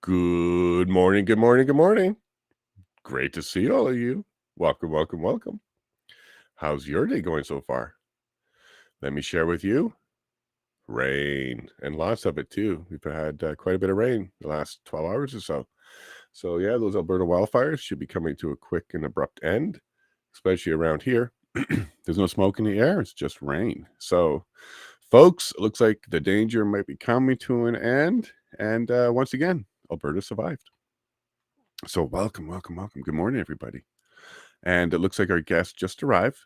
Good morning, good morning, good morning. Great to see all of you. Welcome, welcome, welcome. How's your day going so far? Let me share with you rain and lots of it too. We've had quite a bit of rain the last 12 hours or so. So, yeah, those Alberta wildfires should be coming to a quick and abrupt end, especially around here. There's no smoke in the air, it's just rain. So, folks, it looks like the danger might be coming to an end. And once again, Alberta survived. So, welcome, welcome, welcome. Good morning, everybody. And it looks like our guest just arrived.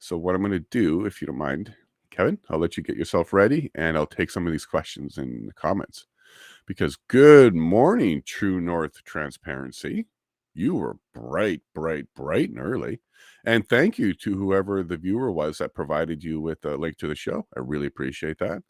So, what I'm going to do, if you don't mind, Kevin, I'll let you get yourself ready and I'll take some of these questions in the comments. Because good morning, True North Transparency. You were bright, bright, bright and early. And thank you to whoever the viewer was that provided you with a link to the show. I really appreciate that.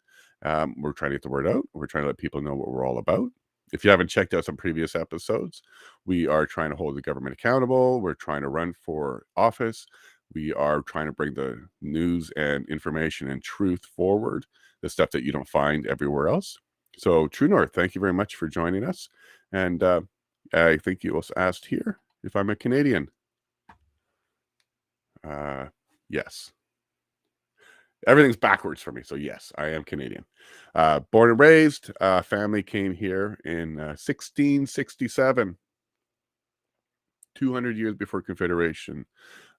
We're trying to get the word out. We're trying to let people know what we're all about. If you haven't checked out some previous episodes, we are trying to hold the government accountable. We're trying to run for office. We are trying to bring the news and information and truth forward, the stuff that you don't find everywhere else. So, True North, thank you very much for joining us. And I think you also asked here if I'm a Canadian. Yes. Everything's backwards for me. So, yes, I am Canadian. Born and raised, family came here in 1667, 200 years before Confederation.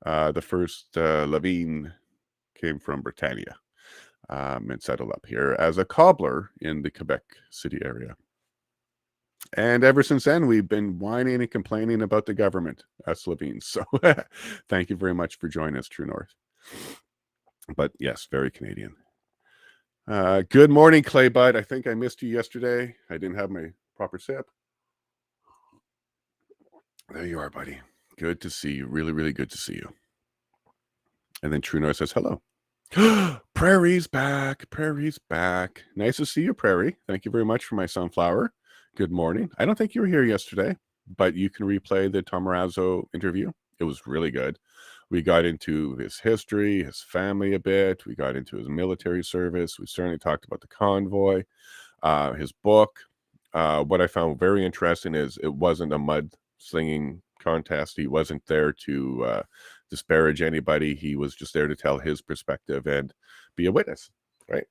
The first Levine came from Britannia and settled up here as a cobbler in the Quebec City area. And ever since then, we've been whining and complaining about the government, us Levines. So thank you very much for joining us, True North. But yes, very Canadian. Good morning, Clay Bud. I think I missed you yesterday. I didn't have my proper sip. There you are, buddy. Good to see you. Really, really good to see you. And then True North says hello. Prairie's back. Prairie's back. Nice to see you, Prairie. Thank you very much for my sunflower. Good morning. I don't think you were here yesterday, but you can replay the Tom Marazzo interview. It was really good. We got into his history, his family a bit. We got into his military service. We certainly talked about the convoy, his book. What I found very interesting is it wasn't a mudslinging contest. He wasn't there to disparage anybody. He was just there to tell his perspective and be a witness, right?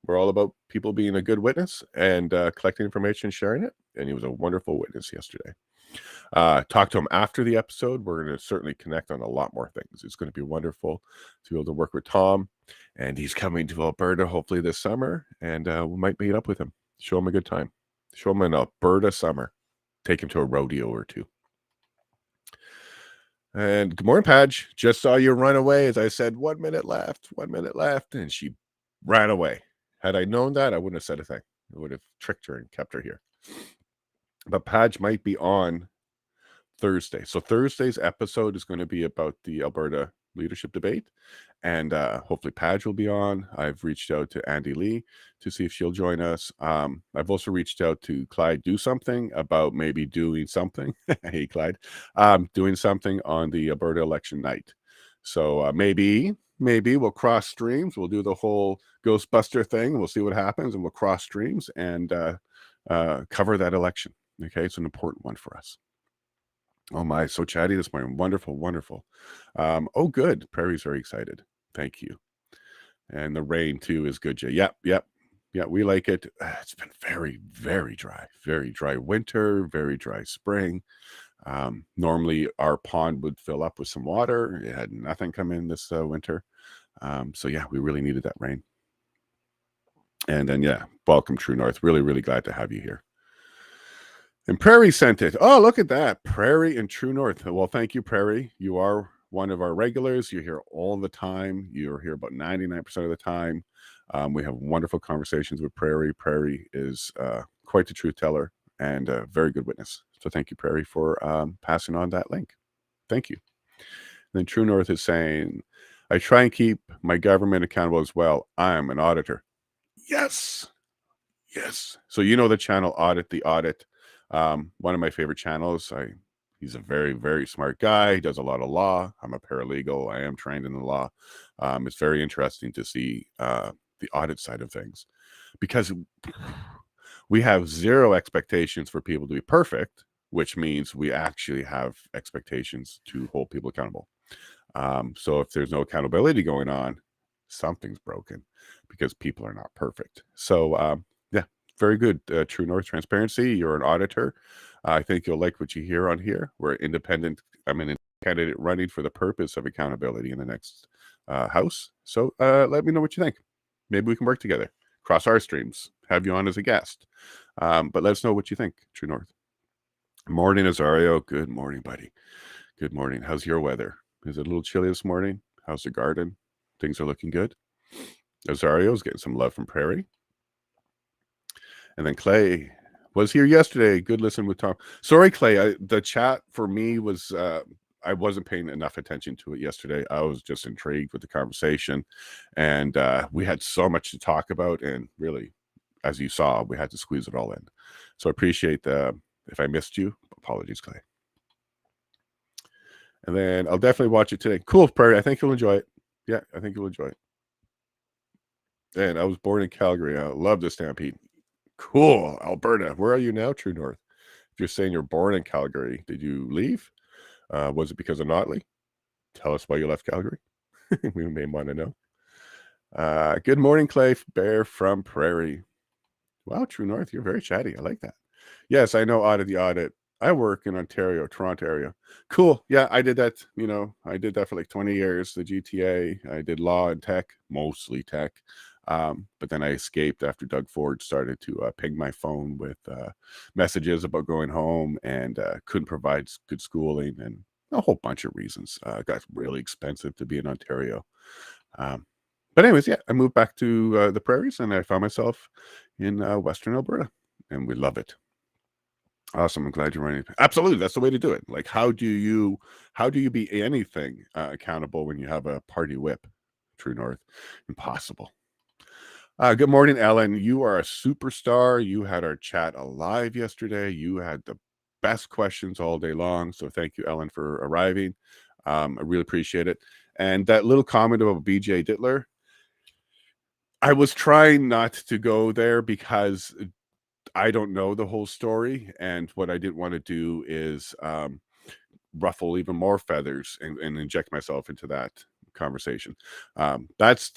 We're all about people being a good witness and collecting information and sharing it. And he was a wonderful witness yesterday. Talk to him after the episode. We're going to certainly connect on a lot more things. It's going to be wonderful to be able to work with Tom. And he's coming to Alberta hopefully this summer. And we might meet up with him. Show him a good time. Show him an Alberta summer. Take him to a rodeo or two. And good morning, Padge. Just saw you run away as I said 1 minute left, 1 minute left. And she ran away. Had I known that, I wouldn't have said a thing. I would have tricked her and kept her here. But Padge might be on Thursday. So Thursday's episode is going to be about the Alberta leadership debate. And hopefully Padge will be on. I've reached out to Andy Lee to see if she'll join us. I've also reached out to Clyde Do Something about maybe doing something. Hey, Clyde. Doing something on the Alberta election night. So maybe we'll cross streams. We'll do the whole Ghostbuster thing. We'll see what happens, and we'll cross streams and cover that election. Okay, it's an important one for us. Oh my, so chatty this morning. Wonderful, wonderful. Oh, good. Prairie's very excited. Thank you. And the rain too is good, Jay. Yep. Yeah, we like it. It's been very, very dry winter, very dry spring. Normally our pond would fill up with some water. It had nothing come in this winter. So yeah, we really needed that rain. And then yeah, welcome True North. Really, really glad to have you here. And Prairie sent it. Oh, look at that. Prairie and True North. Well, thank you, Prairie. You are one of our regulars. You're here all the time. You're here about 99% of the time. We have wonderful conversations with Prairie. Prairie is quite the truth teller and a very good witness. So thank you, Prairie, for passing on that link. Thank you. And then True North is saying, I try and keep my government accountable as well. I'm an auditor. Yes. So you know the channel Audit the Audit. One of my favorite channels. He's a very, very smart guy. He does a lot of law. I'm a paralegal. I am trained in the law. It's very interesting to see the audit side of things because We have zero expectations for people to be perfect, which means we actually have expectations to hold people accountable. So if there's no accountability going on, something's broken because people are not perfect. So yeah, very good. True North transparency. You're an auditor. I think you'll like what you hear on here. We're independent. I'm an candidate running for the purpose of accountability in the next house. So let me know what you think. Maybe we can work together. Cross our streams. Have you on as a guest. But let us know what you think. True North. Morning, Azario. Good morning, buddy. Good morning. How's your weather? Is it a little chilly this morning? How's the garden? Things are looking good. Azario's getting some love from Prairie. And then Clay was here yesterday. Good listen with Tom. Sorry, Clay. The chat for me was I wasn't paying enough attention to it yesterday. I was just intrigued with the conversation, and we had so much to talk about. And really, as you saw, we had to squeeze it all in. So I appreciate if I missed you, apologies, Clay. And then I'll definitely watch it today. Cool, Prairie. I think you'll enjoy it. Yeah, I think you'll enjoy it. And I was born in Calgary. I love the Stampede. Cool, Alberta. Where are you now, True North? If you're saying you're born in Calgary, did you leave? Was it because of Notley? Tell us why you left Calgary. We may want to know. Good morning, Clay Bear from Prairie. Wow, True North, you're very chatty. I like that. Yes, I know Audit the Audit. I work in Ontario, Toronto area. Cool. Yeah, I did that. I did that for like 20 years, the GTA. I did law and tech, mostly tech. But then I escaped after Doug Ford started to ping my phone with messages about going home and couldn't provide good schooling and a whole bunch of reasons. It got really expensive to be in Ontario. But anyways, yeah, I moved back to the prairies and I found myself in Western Alberta, and we love it. Awesome. I'm glad you're running. Absolutely. That's the way to do it. Like, how do you be anything accountable when you have a party whip? True North. Impossible. Good morning, Ellen. You are a superstar. You had our chat alive yesterday. You had the best questions all day long. So thank you, Ellen, for arriving. I really appreciate it. And that little comment about BJ Dittler, I was trying not to go there because I don't know the whole story. And what I didn't want to do is ruffle even more feathers and inject myself into that conversation. That's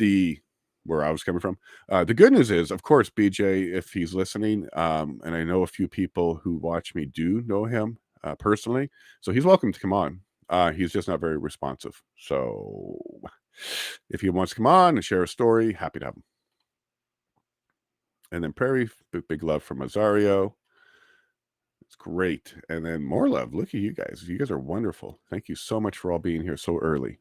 where I was coming from. The good news is, of course, BJ, if he's listening, and I know a few people who watch me do know him personally, so he's welcome to come on. He's just not very responsive. So if he wants to come on and share a story, happy to have him. And then Prairie, big love from Azario. It's great. And then more love. Look at you guys. You guys are wonderful. Thank you so much for all being here so early.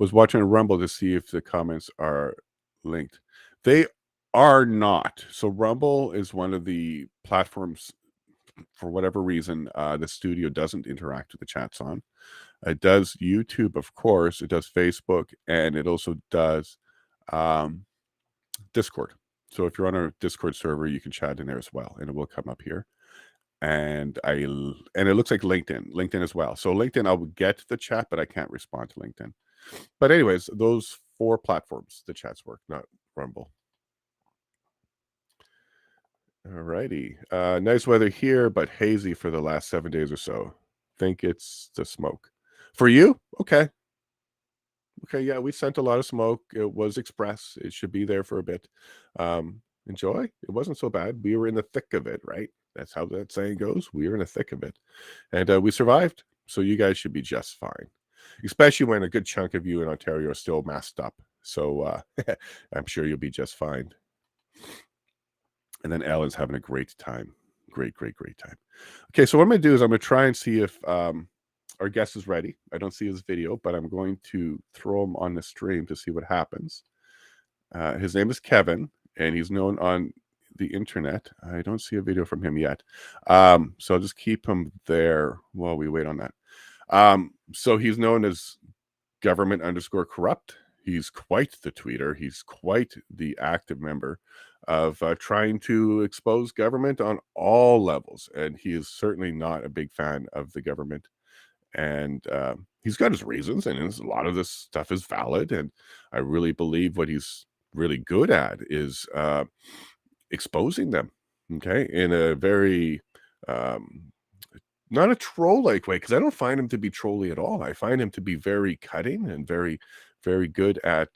Was watching Rumble to see if the comments are linked. They are not. So Rumble is one of the platforms, for whatever reason, the studio doesn't interact with the chats on. It does YouTube, of course. It does Facebook, and it also does Discord. So if you're on a Discord server, you can chat in there as well, and it will come up here. And it looks like LinkedIn as well. So LinkedIn, I will get the chat, but I can't respond to LinkedIn. But anyways, those 4 platforms, the chats work, not Rumble. All righty. Nice weather here, but hazy for the last 7 days or so. Think it's the smoke. For you? Okay. Okay, yeah, we sent a lot of smoke. It was express. It should be there for a bit. Enjoy. It wasn't so bad. We were in the thick of it, right? That's how that saying goes. We were in the thick of it. And we survived. So you guys should be just fine. Especially when a good chunk of you in Ontario are still masked up. So I'm sure you'll be just fine. And then Ellen's having a great time. Great time. Okay, so what I'm going to do is I'm going to try and see if our guest is ready. I don't see his video, but I'm going to throw him on the stream to see what happens. His name is Kevin, and he's known on the internet. I don't see a video from him yet. So I'll just keep him there while we wait on that. So he's known as government_corrupt. He's quite the tweeter. He's quite the active member of trying to expose government on all levels. And he is certainly not a big fan of the government. And he's got his reasons, and a lot of this stuff is valid. And I really believe what he's really good at is exposing them. Okay, in a very not a troll-like way, because I don't find him to be trolly at all. I find him to be very cutting and very, very good at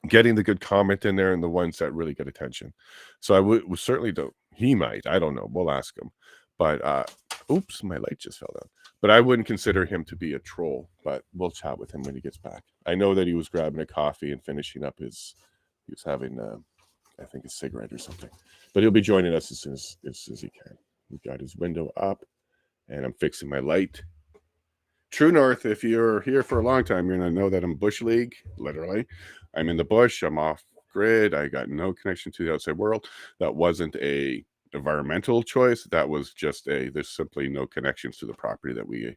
getting the good comment in there and the ones that really get attention. So I would certainly don't. He might. I don't know. We'll ask him. But oops, my light just fell down. But I wouldn't consider him to be a troll. But we'll chat with him when he gets back. I know that he was grabbing a coffee and finishing up his. He was having, I think, a cigarette or something. But he'll be joining us as soon as he can. We've got his window up, and I'm fixing my light. True North, if you're here for a long time, you're going to know that I'm Bush League, literally. I'm in the bush. I'm off grid. I got no connection to the outside world. That wasn't a environmental choice. That was just there's simply no connections to the property that we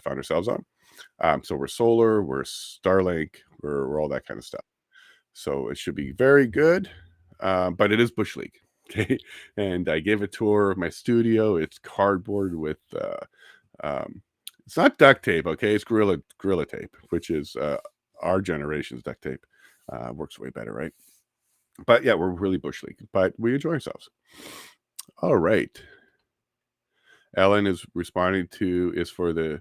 found ourselves on. So we're solar, we're Starlink, we're all that kind of stuff. So it should be very good. But it is Bush League. Okay. And I gave a tour of my studio. It's cardboard with it's not duct tape, okay? It's gorilla tape, which is our generation's duct tape. Works way better, right? But yeah, we're really Bush League, but we enjoy ourselves. All right. Ellen is responding to is for the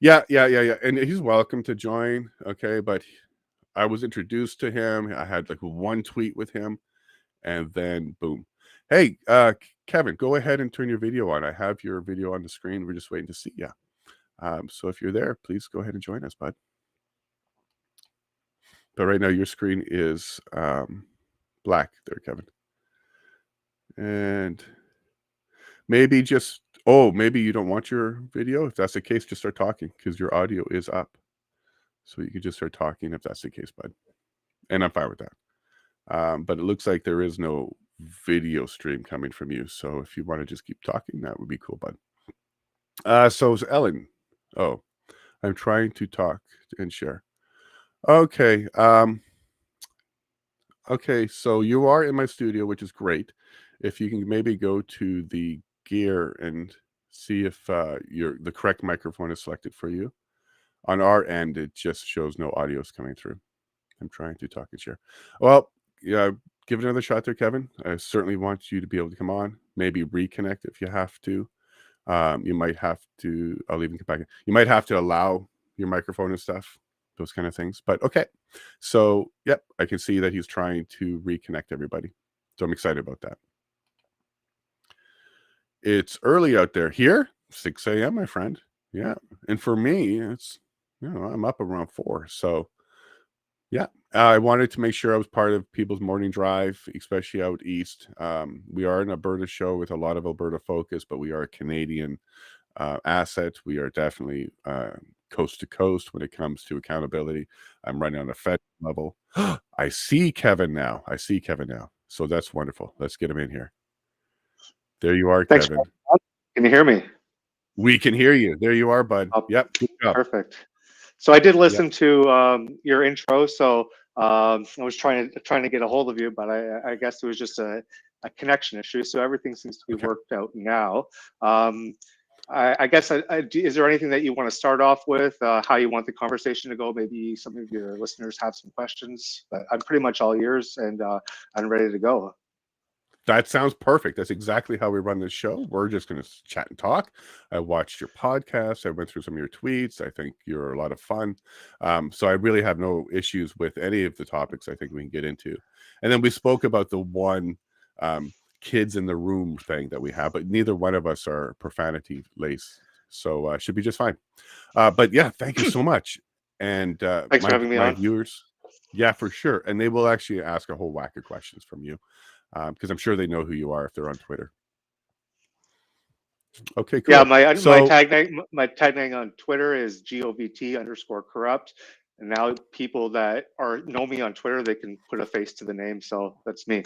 yeah. And he's welcome to join, okay? But I was introduced to him. I had like one tweet with him, and then boom. Hey, Kevin, go ahead and turn your video on. I have your video on the screen. We're just waiting to see you. So if you're there, please go ahead and join us, bud. But right now your screen is black there, Kevin. And maybe just, maybe you don't want your video. If that's the case, just start talking because your audio is up. So you can just start talking if that's the case, bud. And I'm fine with that. But it looks like there is no video stream coming from you. So if you want to just keep talking, that would be cool, bud. So Ellen, I'm trying to talk and share. Okay. Okay, so you are in my studio, which is great. If you can maybe go to the gear and see if the correct microphone is selected for you. On our end, it just shows no audio is coming through. I'm trying to talk and share. Well, yeah, give it another shot there, Kevin. I certainly want you to be able to come on. Maybe reconnect if you have to. You might have to. I'll even come back. You might have to allow your microphone and stuff, those kind of things. But okay, so yep, I can see that he's trying to reconnect everybody. So I'm excited about that. It's early out there. Here, 6 a.m., my friend. Yeah, and for me, it's I'm up around 4. So yeah, I wanted to make sure I was part of people's morning drive, especially out east. We are an Alberta show with a lot of Alberta focus, but we are a Canadian asset. We are definitely coast to coast when it comes to accountability. I'm running on a federal level. I see Kevin now. So that's wonderful. Let's get him in here. There you are, Thanks. Kevin. Can you hear me? We can hear you. There you are, bud. Oh, yep. Good job. Perfect. So I did listen to your intro. So I was trying to get a hold of you, but I guess it was just a connection issue. So everything seems to be worked out now. I guess, is there anything that you want to start off with, how you want the conversation to go? Maybe some of your listeners have some questions, but I'm pretty much all ears and I'm ready to go. That sounds perfect. That's exactly how we run this show. We're just going to chat and talk. I watched your podcast. I went through some of your tweets. I think you're a lot of fun. So I really have no issues with any of the topics I think we can get into. And then we spoke about the one kids in the room thing that we have, but neither one of us are profanity laced. So should be just fine. But yeah, thank you so much. And Thanks for having me my on. viewers, yeah, for sure. And they will actually ask a whole whack of questions from you. Because I'm sure they know who you are if they're on Twitter. Okay, cool. Yeah, my tag name on Twitter is govt_corrupt, and now people that know me on Twitter, they can put a face to the name. So that's me.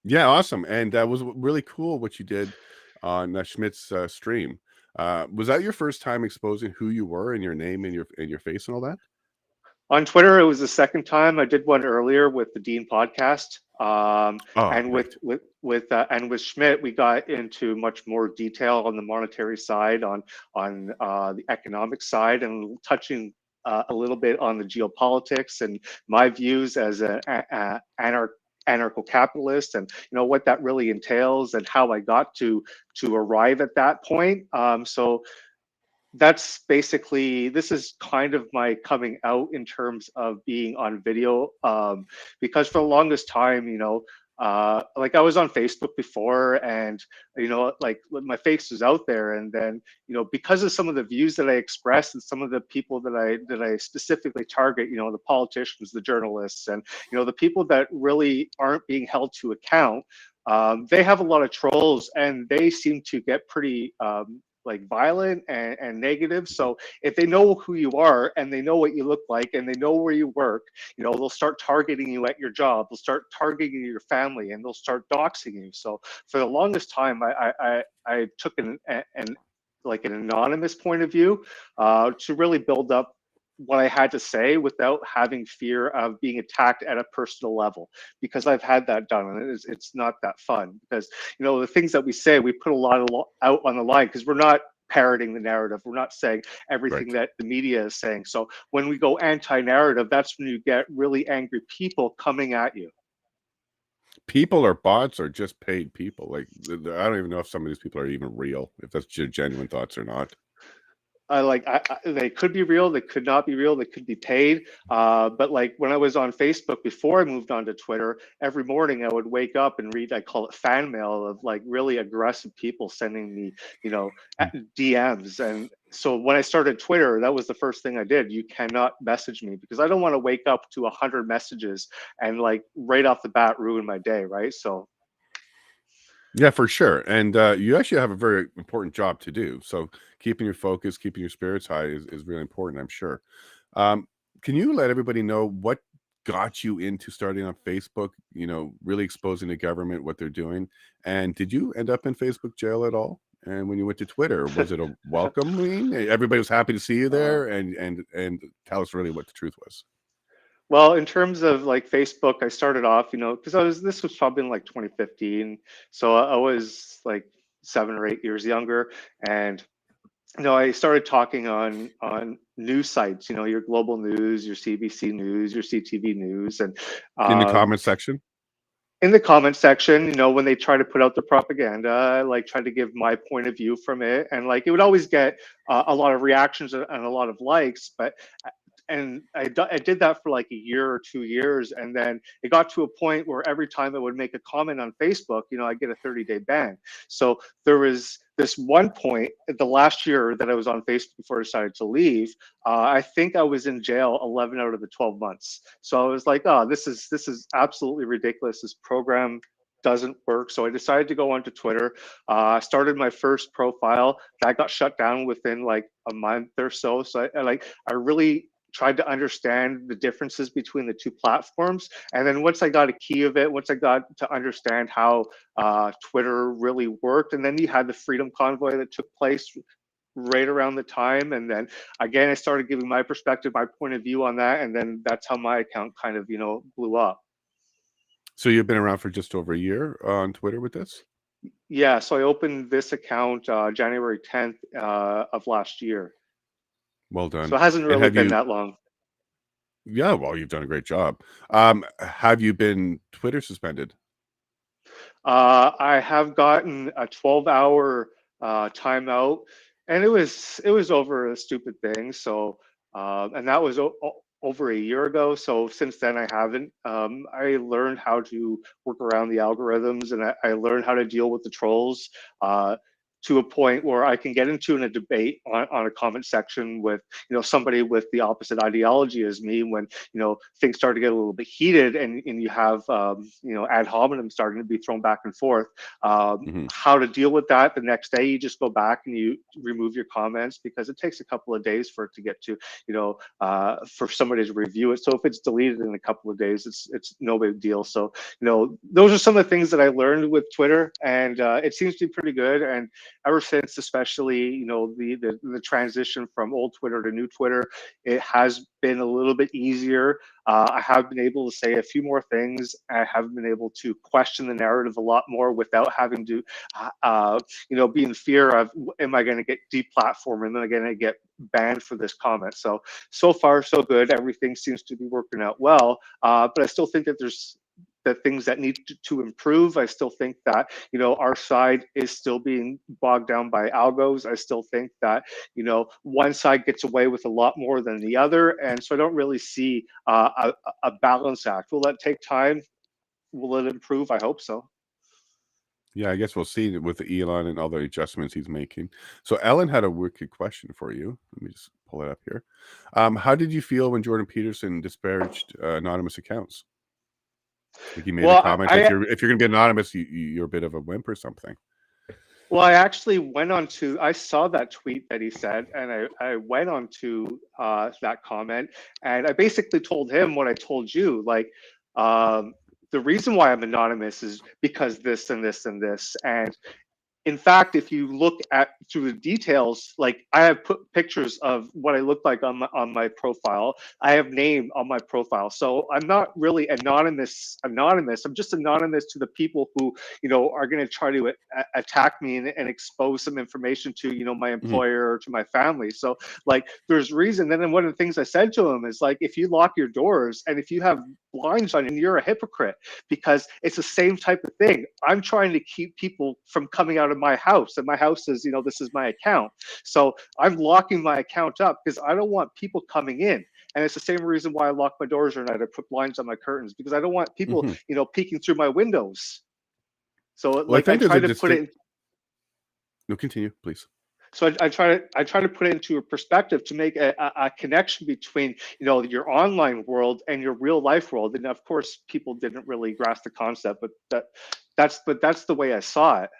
Yeah, awesome. And that was really cool what you did on Schmidt's stream. Was that your first time exposing who you were and your name and your face and all that? On Twitter, it was the second time. I did one earlier with the Dean podcast, and right. with Schmidt, we got into much more detail on the monetary side, on the economic side, and touching a little bit on the geopolitics and my views as an anarcho-capitalist, and what that really entails, and how I got to arrive at that point. So that's basically, this is kind of my coming out in terms of being on video, because for the longest time, like I was on Facebook before, and like my face was out there, and then because of some of the views that I expressed and some of the people that I specifically target, the politicians, the journalists, and the people that really aren't being held to account, they have a lot of trolls, and they seem to get pretty like violent and negative. So if they know who you are, and they know what you look like, and they know where you work, they'll start targeting you at your job, they'll start targeting your family, and they'll start doxing you. So for the longest time, I took an like an anonymous point of view, to really build up what I had to say without having fear of being attacked at a personal level, because I've had that done, and it's not that fun, because the things that we say, we put a lot out on the line, because we're not parroting the narrative, we're not saying everything Right. that the media is saying. So when we go anti-narrative, that's when you get really angry people coming at you. People or bots or just paid people. Like I don't even know if some of these people are even real, if that's genuine thoughts or not. They could be real, they could not be real, they could be paid. But like when I was on Facebook before I moved on to Twitter, every morning I would wake up and read, I call it fan mail, of like really aggressive people sending me, DMs. And so when I started Twitter, that was the first thing I did. You cannot message me, because I don't want to wake up to 100 messages and like right off the bat ruin my day, right? So Yeah, for sure. And you actually have a very important job to do. So keeping your focus, keeping your spirits high is really important, I'm sure. Um, can you let everybody know what got you into starting on Facebook, really exposing the government, what they're doing? And did you end up in Facebook jail at all? And when you went to Twitter, was it a welcoming? Everybody was happy to see you uh, there, and tell us really what the truth was. Well, in terms of like Facebook, I started off, because this was probably in like 2015. So I was like 7 or 8 years younger. And, I started talking on news sites, your global news, your CBC news, your CTV news. And In the um, comment section? in the comment section, when they try to put out the propaganda, I like try to give my point of view from it. And like it would always get a lot of reactions and a lot of likes. But and I did that for like a year or 2 years, and then it got to a point where every time I would make a comment on Facebook, I get a 30-day ban. So there was this one point the last year that I was on Facebook before I decided to leave. I think I was in jail 11 out of the 12 months. So I was like, oh, this is absolutely ridiculous. This program doesn't work. So I decided to go onto Twitter. I started my first profile that got shut down within like a month or so. So I really tried to understand the differences between the two platforms. And then once I got a key of it, once I got to understand how Twitter really worked, and then you had the Freedom Convoy that took place right around the time. And then again, I started giving my perspective, my point of view on that. And then that's how my account kind of, blew up. So you've been around for just over a year on Twitter with this? Yeah, so I opened this account January 10th of last year. Well So done. it hasn't And really have been you that long. Yeah, well, you've done a great job. Have you been Twitter suspended? I have gotten a 12-hour timeout, and it was over a stupid thing. So, and that was over a year ago. So since then, I haven't. I learned how to work around the algorithms, and I learned how to deal with the trolls. To a point where I can get into in a debate on a comment section with somebody with the opposite ideology as me, when things start to get a little bit heated, and you have ad hominem starting to be thrown back and forth. Mhm. How to deal with that the next day? You just go back and you remove your comments, because it takes a couple of days for it to get to for somebody to review it. So if it's deleted in a couple of days, it's no big deal. So those are some of the things that I learned with Twitter, and it seems to be pretty good. And ever since, especially the transition from old Twitter to new Twitter, it has been a little bit easier. I have been able to say a few more things. I have been able to question the narrative a lot more without having to be in fear of, am I going to get deplatformed, am I going to get banned for this comment? So far so good. Everything seems to be working out well, but I still think that there's the things that need to improve. I still think that, our side is still being bogged down by algos. I still think that, one side gets away with a lot more than the other. And so I don't really see a balance act. Will that take time? Will it improve? I hope so. Yeah, I guess we'll see with the Elon and all the adjustments he's making. So Ellen had a wicked question for you. Let me just pull it up here. How did you feel when Jordan Peterson disparaged anonymous accounts? Like he made a Well, comment that if you're going to be anonymous, you're a bit of a wimp or something. Well, I actually went on to, I saw that tweet that he said, and I went on to that comment, and I basically told him what I told you, like, the reason why I'm anonymous is because this and this and this. And in fact, if you look at through the details, like I have put pictures of what I look like on my profile. I have name on my profile, so I'm not really anonymous. Anonymous. I'm just anonymous to the people who are going to try to attack me and expose some information to my Mm-hmm. employer or to my family. So like, there's reason. Then one of the things I said to him is like, if you lock your doors and if you have blinds on, you're a hypocrite, because it's the same type of thing. I'm trying to keep people from coming out of my house, and my house is, this is my account. So I'm locking my account up because I don't want people coming in. And it's the same reason why I lock my doors at night. I put blinds on my curtains because I don't want people, Mm-hmm. peeking through my windows. So Well, I like I think there's try a to put it. No, continue, please. So I try to put it into a perspective to make a connection between your online world and your real life world. And of course, people didn't really grasp the concept, but that's the way I saw it.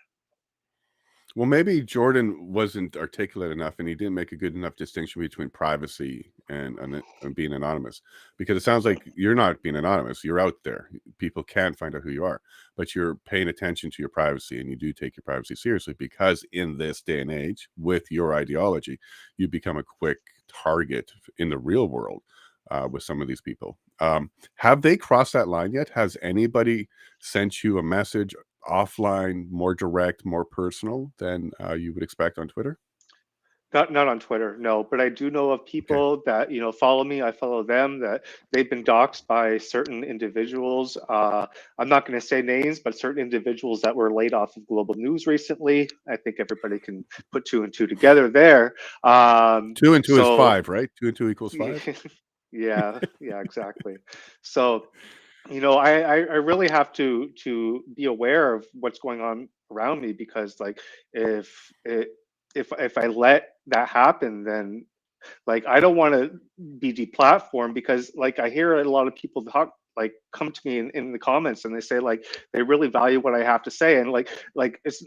Well, maybe Jordan wasn't articulate enough, and he didn't make a good enough distinction between privacy and being anonymous. Because it sounds like you're not being anonymous; you're out there. People can't find out who you are, but you're paying attention to your privacy, and you do take your privacy seriously. Because in this day and age, with your ideology, you become a quick target in the real world with some of these people. Have they crossed that line yet? Has anybody sent you a message offline, more direct, more personal than you would expect on Twitter? Not on Twitter, no. But I do know of Okay. people that follow me. I follow them. That they've been doxxed by certain individuals. I'm not going to say names, but certain individuals that were laid off of Global News recently. I think everybody can put two and two together there. 2 and 2 is So 5, right? 2 and 2 equals 5. yeah, yeah, exactly. So I really have to be aware of what's going on around me, because like if it if I let that happen, then like I don't want to be deplatformed, because like I hear a lot of people talk, like come to me in the comments, and they say like they really value what I have to say, and like it's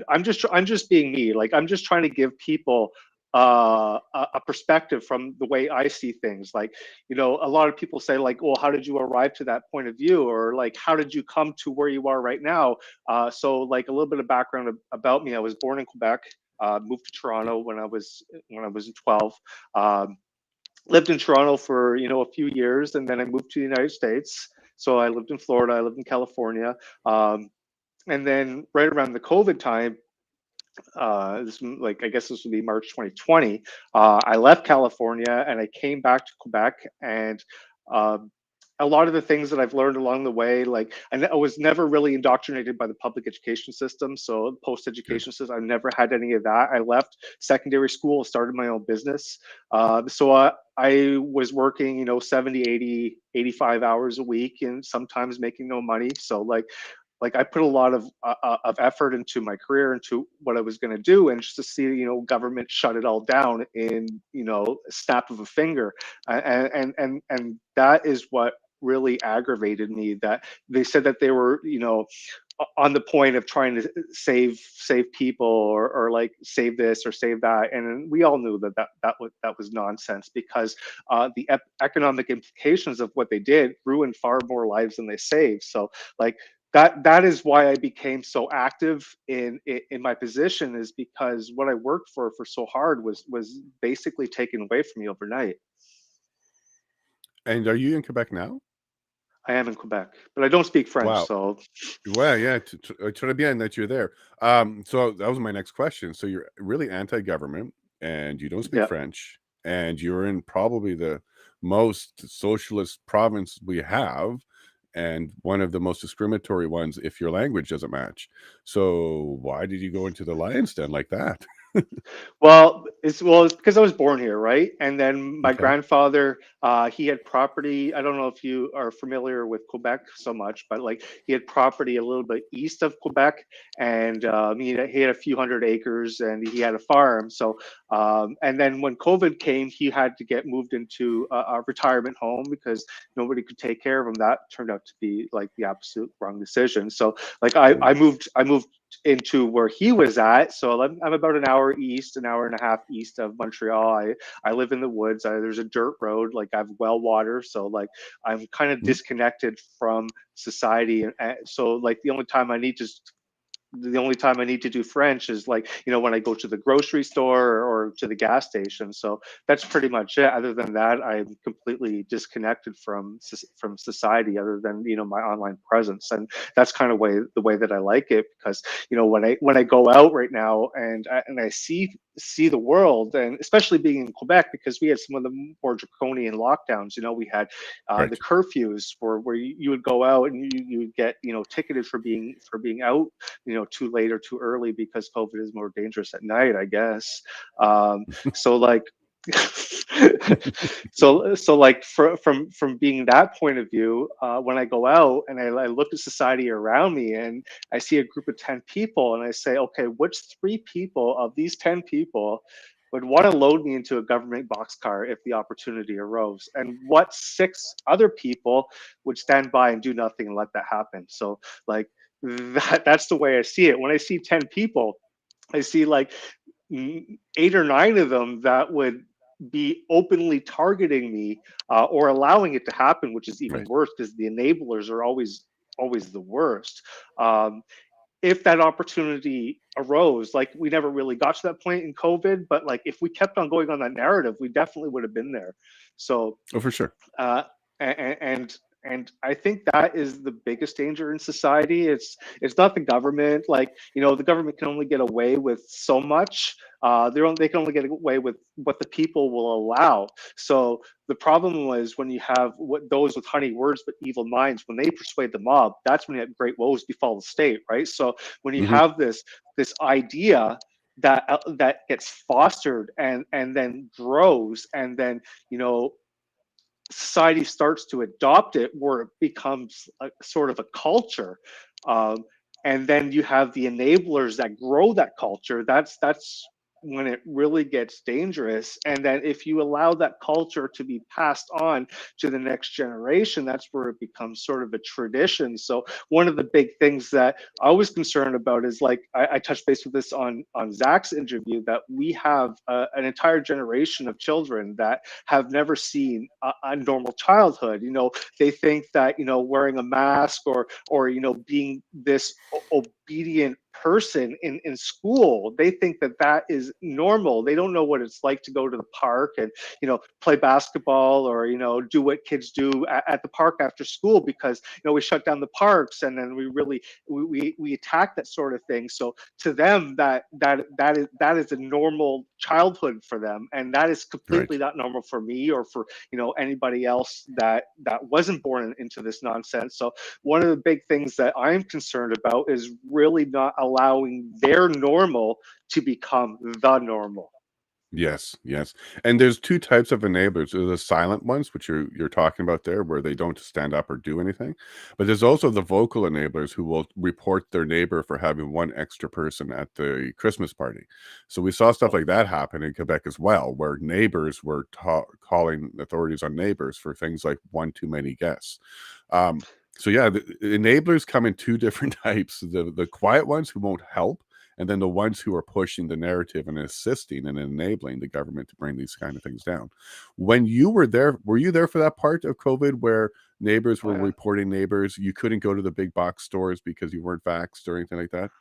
I'm just being me. Like I'm just trying to give people a perspective from the way I see things. Like a lot of people say like, well, how did you arrive to that point of view, or like how did you come to where you are right now? So like a little bit of background about me. I was born in Quebec. Moved to Toronto when I was 12. Um, Lived in Toronto for a few years, and then I moved to the United States. So I lived in Florida, I lived in California, and then right around the COVID time, this like I guess this would be March 2020. I left California and I came back to Quebec, and um, a lot of the things that I've learned along the way, like I was never really indoctrinated by the public education system, so post Good. education system, I never had any of that. I left secondary school, started my own business. So I was working, 70, 80, 85 hours a week, and sometimes making no money. So like I put a lot of effort into my career, into what I was going to do, and just to see government shut it all down in a snap of a finger, and that is what really aggravated me. That they said that they were on the point of trying to save people, or like save this or save that, and we all knew that was nonsense, because the economic implications of what they did ruined far more lives than they saved. So like that is why I became so active in my position, is because what I worked for so hard was basically taken away from me overnight. And are you in Quebec now? I am in Quebec, but I don't speak French, Wow. so Well, yeah, très bien that you're there. So that was my next question. So you're really anti-government, and you don't speak yeah. French, and you're in probably the most socialist province we have, and one of the most discriminatory ones if your language doesn't match. So why did you go into the lion's den like that? Well, it's because I was born here, right? And then my Okay. grandfather, he had property. I don't know if you are familiar with Quebec so much, but like he had property a little bit east of Quebec, and he had a few hundred acres, and he had a farm. So, and then when COVID came, he had to get moved into a retirement home because nobody could take care of him. That turned out to be like the absolute wrong decision. So, like Mm. I moved into where he was at. So I'm about an hour east, an hour and a half east of Montreal. I live in the woods. There's a dirt road. Like I have well water. So like I'm kind of Mm. disconnected from society. And so like the only time I need to do French is like, when I go to the grocery store or to the gas station. So that's pretty much it. Other than that, I'm completely disconnected from society, other than, my online presence. And that's kind of the way that I like it, because, when I go out right now and I see the world, and especially being in Quebec, because we had some of the more draconian lockdowns. We had the Right. curfews where you would go out and you would get, ticketed for being out, too late or too early, because COVID is more dangerous at night, I guess. So like, so like from being that point of view, when I go out and I look at society around me and I see a group of 10 people and I say, okay, which 3 people of these 10 people would want to load me into a government boxcar if the opportunity arose, and what 6 other people would stand by and do nothing and let that happen. So like that's the way I see it. When I see 10 people, I see like 8 or 9 of them that would be openly targeting me, or allowing it to happen, which is even Right. worse because the enablers are always the worst. Um, if that opportunity arose, like we never really got to that point in COVID, but like if we kept on going on that narrative, we definitely would have been there. So Oh, for sure. uh, and I think that is the biggest danger in society. It's not the government. Like, the government can only get away with so much. They can only get away with what the people will allow. So the problem was when you have those with honey words but evil minds, when they persuade the mob, that's when you have great woes befall the state, right? So when you Hmm. have this idea that gets fostered and then grows, and then society starts to adopt it, where it becomes a sort of a culture, um, and then you have the enablers that grow that culture. That's when it really gets dangerous. And then if you allow that culture to be passed on to the next generation, that's where it becomes sort of a tradition. So one of the big things that I was concerned about is, like, I touched base with this on Zach's interview, that we have an entire generation of children that have never seen a normal childhood. They think that wearing a mask, or being this obedient person in school, they think that that is normal. They don't know what it's like to go to the park and play basketball, or do what kids do at the park after school, because we shut down the parks, and then we attack that sort of thing. So to them, that is a normal childhood for them, and that is completely Right. not normal for me, or for anybody else that wasn't born into this nonsense. So one of the big things that I'm concerned about is really not allowing their normal to become the normal. Yes, yes. And there's two types of enablers. There's the silent ones, which you're talking about there, where they don't stand up or do anything. But there's also the vocal enablers who will report their neighbor for having one extra person at the Christmas party. So we saw stuff Oh, like that happen in Quebec as well, where neighbors were calling authorities on neighbors for things like one too many guests. Um, so yeah, the enablers come in two different types: the quiet ones who won't help, and then the ones who are pushing the narrative and assisting and enabling the government to bring these kind of things down. When you were there, were you there for that part of COVID where neighbors oh were yeah. reporting neighbors? You couldn't go to the big box stores because you weren't vaxxed or anything like that?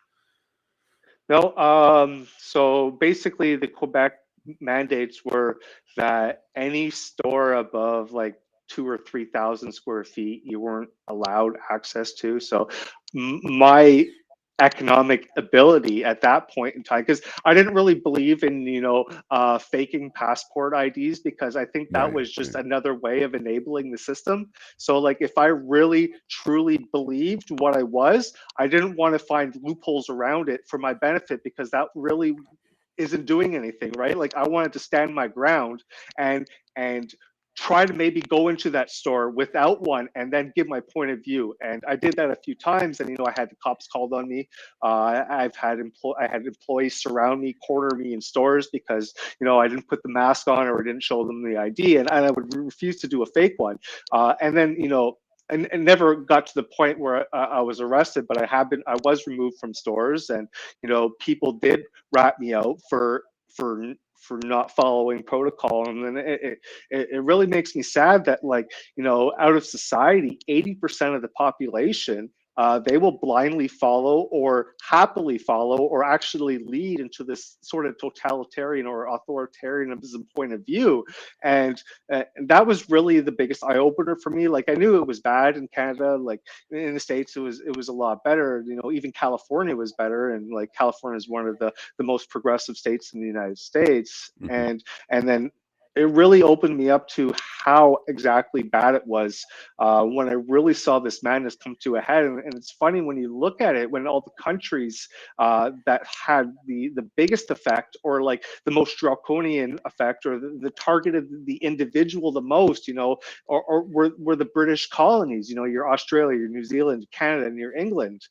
No, so basically the Quebec mandates were that any store above like 2 or 3,000 square feet, you weren't allowed access to. So my economic ability at that point in time, because I didn't really believe in faking passport IDs, because I think Yeah, that yeah, was just yeah. another way of enabling the system. So like if I really truly believed what I didn't want to find loopholes around it for my benefit, because that really isn't doing anything, right? Like I wanted to stand my ground and try to maybe go into that store without one and then give my point of view. And I did that a few times, and I had the cops called on me. I had employees surround me, corner me in stores because I didn't put the mask on or didn't show them the ID, and I would refuse to do a fake one. And then and never got to the point where I was arrested, but I was removed from stores, and people did rat me out for not following protocol. And then it really makes me sad that, like, out of society, 80% of the population, they will blindly follow or happily follow or actually lead into this sort of totalitarian or authoritarianism point of view. And that was really the biggest eye opener for me. Like I knew it was bad in Canada, like in the States it was a lot better. Even California was better, and like California is one of the most progressive states in the United States. Mhm. And then it really opened me up to how exactly bad it was when I really saw this madness come to a head. And it's funny when you look at it, when all the countries that had the biggest effect, or like the most draconian effect, or the targeted the individual the most, or were the British colonies, your Australia, your New Zealand, Canada, and your England.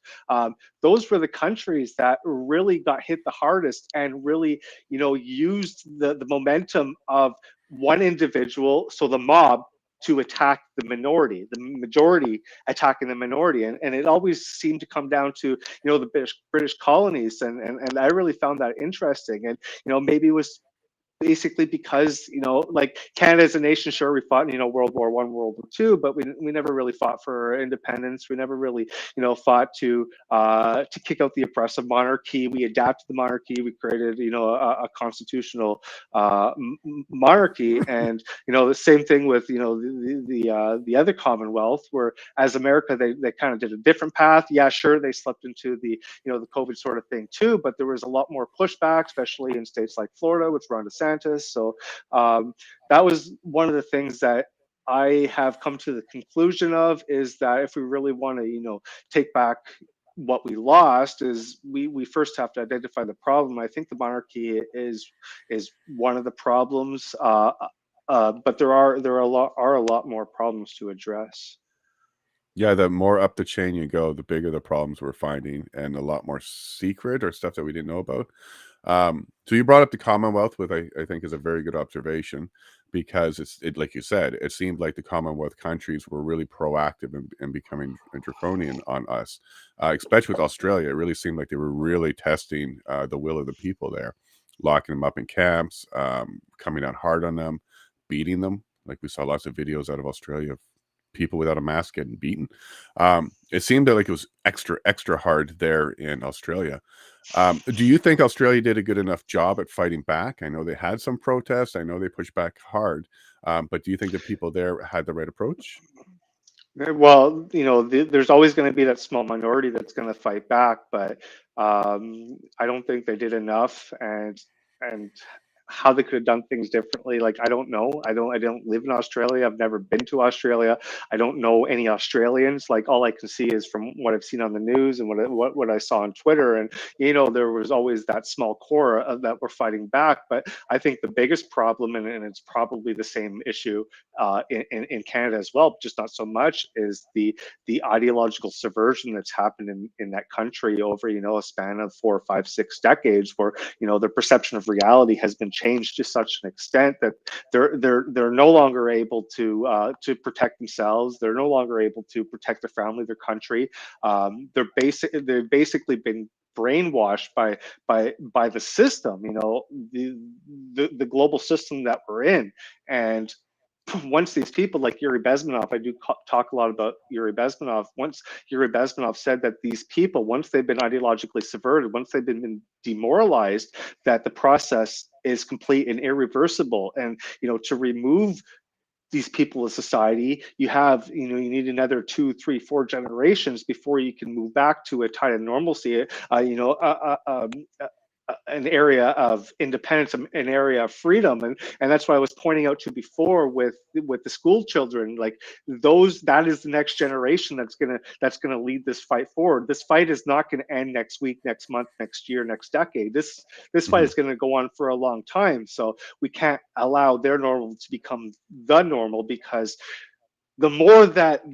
Those were the countries that really got hit the hardest and really, used the momentum of one individual, so the mob, to attack the minority, the majority attacking the minority. And it always seemed to come down to, the British colonies. And I really found that interesting. And, maybe it was basically because like Canada as a nation, sure, we fought in World War I, World War II, but we never really fought for independence. We never really fought to kick out the oppressive monarchy. We adapted the monarchy. We created a constitutional monarchy. And the same thing with the other Commonwealth, where as America, they kind of did a different path. Yeah, sure, they slept into the COVID sort of thing too, but there was a lot more pushback, especially in states like Florida, which Ron DeSantis. So that was one of the things that I have come to the conclusion of, is that if we really want to, take back what we lost, is we first have to identify the problem. I think the monarchy is one of the problems, but there are a lot more problems to address. Yeah, the more up the chain you go, the bigger the problems we're finding, and a lot more secret or stuff that we didn't know about. So you brought up the Commonwealth, with I think is a very good observation, because it like you said, it seemed like the Commonwealth countries were really proactive in becoming draconian on us, especially with Australia. It really seemed like they were really testing the will of the people there, locking them up in camps, coming out hard on them, beating them. Like we saw lots of videos out of Australia of people without a mask getting beaten. It seemed like it was extra hard there in Australia. Do you think Australia did a good enough job at fighting back? I know they had some protests. I know they pushed back hard. But do you think the people there had the right approach? Well, there's always going to be that small minority that's going to fight back, but I don't think they did enough. And how they could have done things differently, like I don't know. I don't live in Australia. I've never been to Australia. I don't know any Australians. Like all I can see is from what I've seen on the news and what I saw on Twitter. And there was always that small core that were fighting back. But I think the biggest problem, and it's probably the same issue in Canada as well, just not so much, is the ideological subversion that's happened in that country over a span of 4, 5, 6 decades, where their perception of reality has been changed to such an extent that they're no longer able to protect themselves. They're no longer able to protect their family, their country. They've basically been brainwashed by the system, the global system that we're in. And once these people like Yuri Bezmenov, I do talk a lot about Yuri Bezmenov. Once Yuri Bezmenov said that these people, once they've been ideologically subverted, once they've been demoralized, that the process is complete and irreversible. And to remove these people of society. You have, you know, you need another 2, 3, 4 generations before you can move back to a kind of normalcy, you know, an area of independence, an area of freedom, and that's what I was pointing out to before with the school children. Like those, that is the next generation that's gonna lead this fight forward. This fight is not going to end next week, next month, next year, next decade. This fight Hmm. is going to go on for a long time. So we can't allow their normal to become the normal, because the more that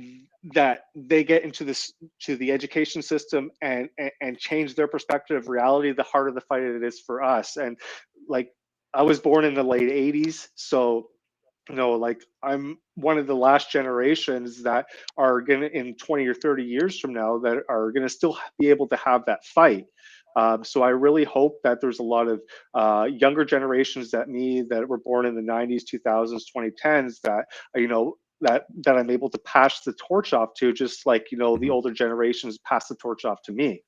they get into this, to the education system, and change their perspective of reality, the harder the fight it is for us. And like, I was born in the late 80s, so you know, like, I'm one of the last generations that are gonna, in 20 or 30 years from now, that are gonna still be able to have that fight. So I really hope that there's a lot of younger generations that me, that were born in the 90s, 2000s, 2010s, that you know, that I'm able to pass the torch off to, just like, you know, the Hmm. older generations pass the torch off to me.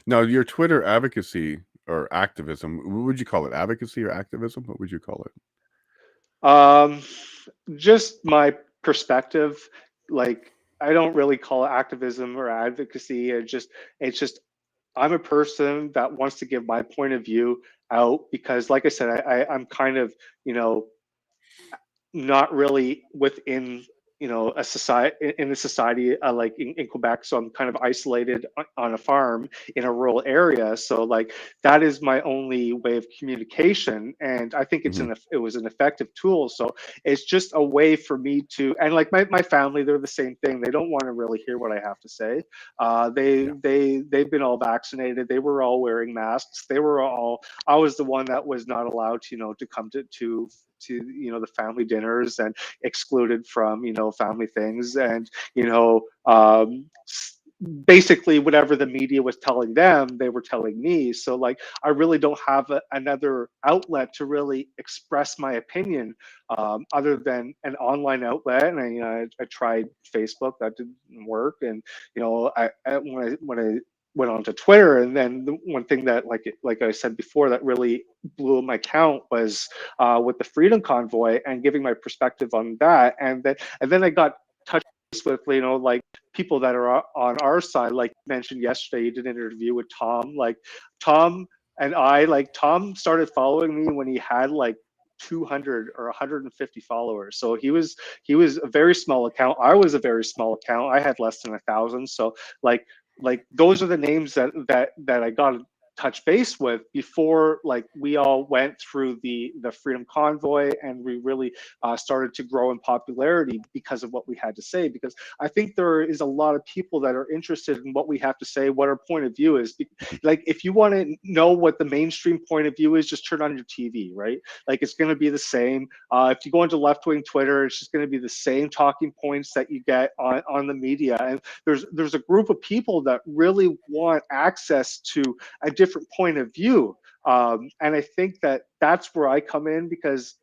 Now, your Twitter advocacy or activism, what would you call it? Advocacy or activism? What would you call it? Um, just my perspective. Like, I don't really call it activism or advocacy. It's just I'm a person that wants to give my point of view out, because, like I said, I'm kind of, you know, not really within, you know, a society, in the society, like in Quebec. So I'm kind of isolated on a farm in a rural area. So like, that is my only way of communication, and I think Hmm. it was an effective tool. So it's just a way for me to, and like my family, they're the same thing. They don't want to really hear what I have to say. Yeah. They've been all vaccinated. They were all wearing masks. They were all, I was the one that was not allowed to, you know, to come to, you know, the family dinners, and excluded from, you know, family things. And you know, basically whatever the media was telling them, they were telling me. So like, I really don't have another outlet to really express my opinion, other than an online outlet. And you know, I tried Facebook, that didn't work. And you know, when I went on to Twitter, and then the one thing that, like I said before, that really blew my count was with the Freedom Convoy, and giving my perspective on that. And then I got touched with, you know, like, people that are on our side. Like you mentioned yesterday, you did an interview with Tom. Like Tom and I, like, Tom started following me when he had like 200 or 150 followers. So he was a very small account. I was a very small account. I had less than 1,000. So like those are the names that I got touch base with before, like, we all went through the Freedom Convoy, and we really started to grow in popularity because of what we had to say. Because I think there is a lot of people that are interested in what we have to say, what our point of view is. Like, if you want to know what the mainstream point of view is, just turn on your TV, right? Like, it's going to be the same. If you go into left wing Twitter, it's just going to be the same talking points that you get on the media. And there's a group of people that really want access to a different point of view. And I think that that's where I come in, because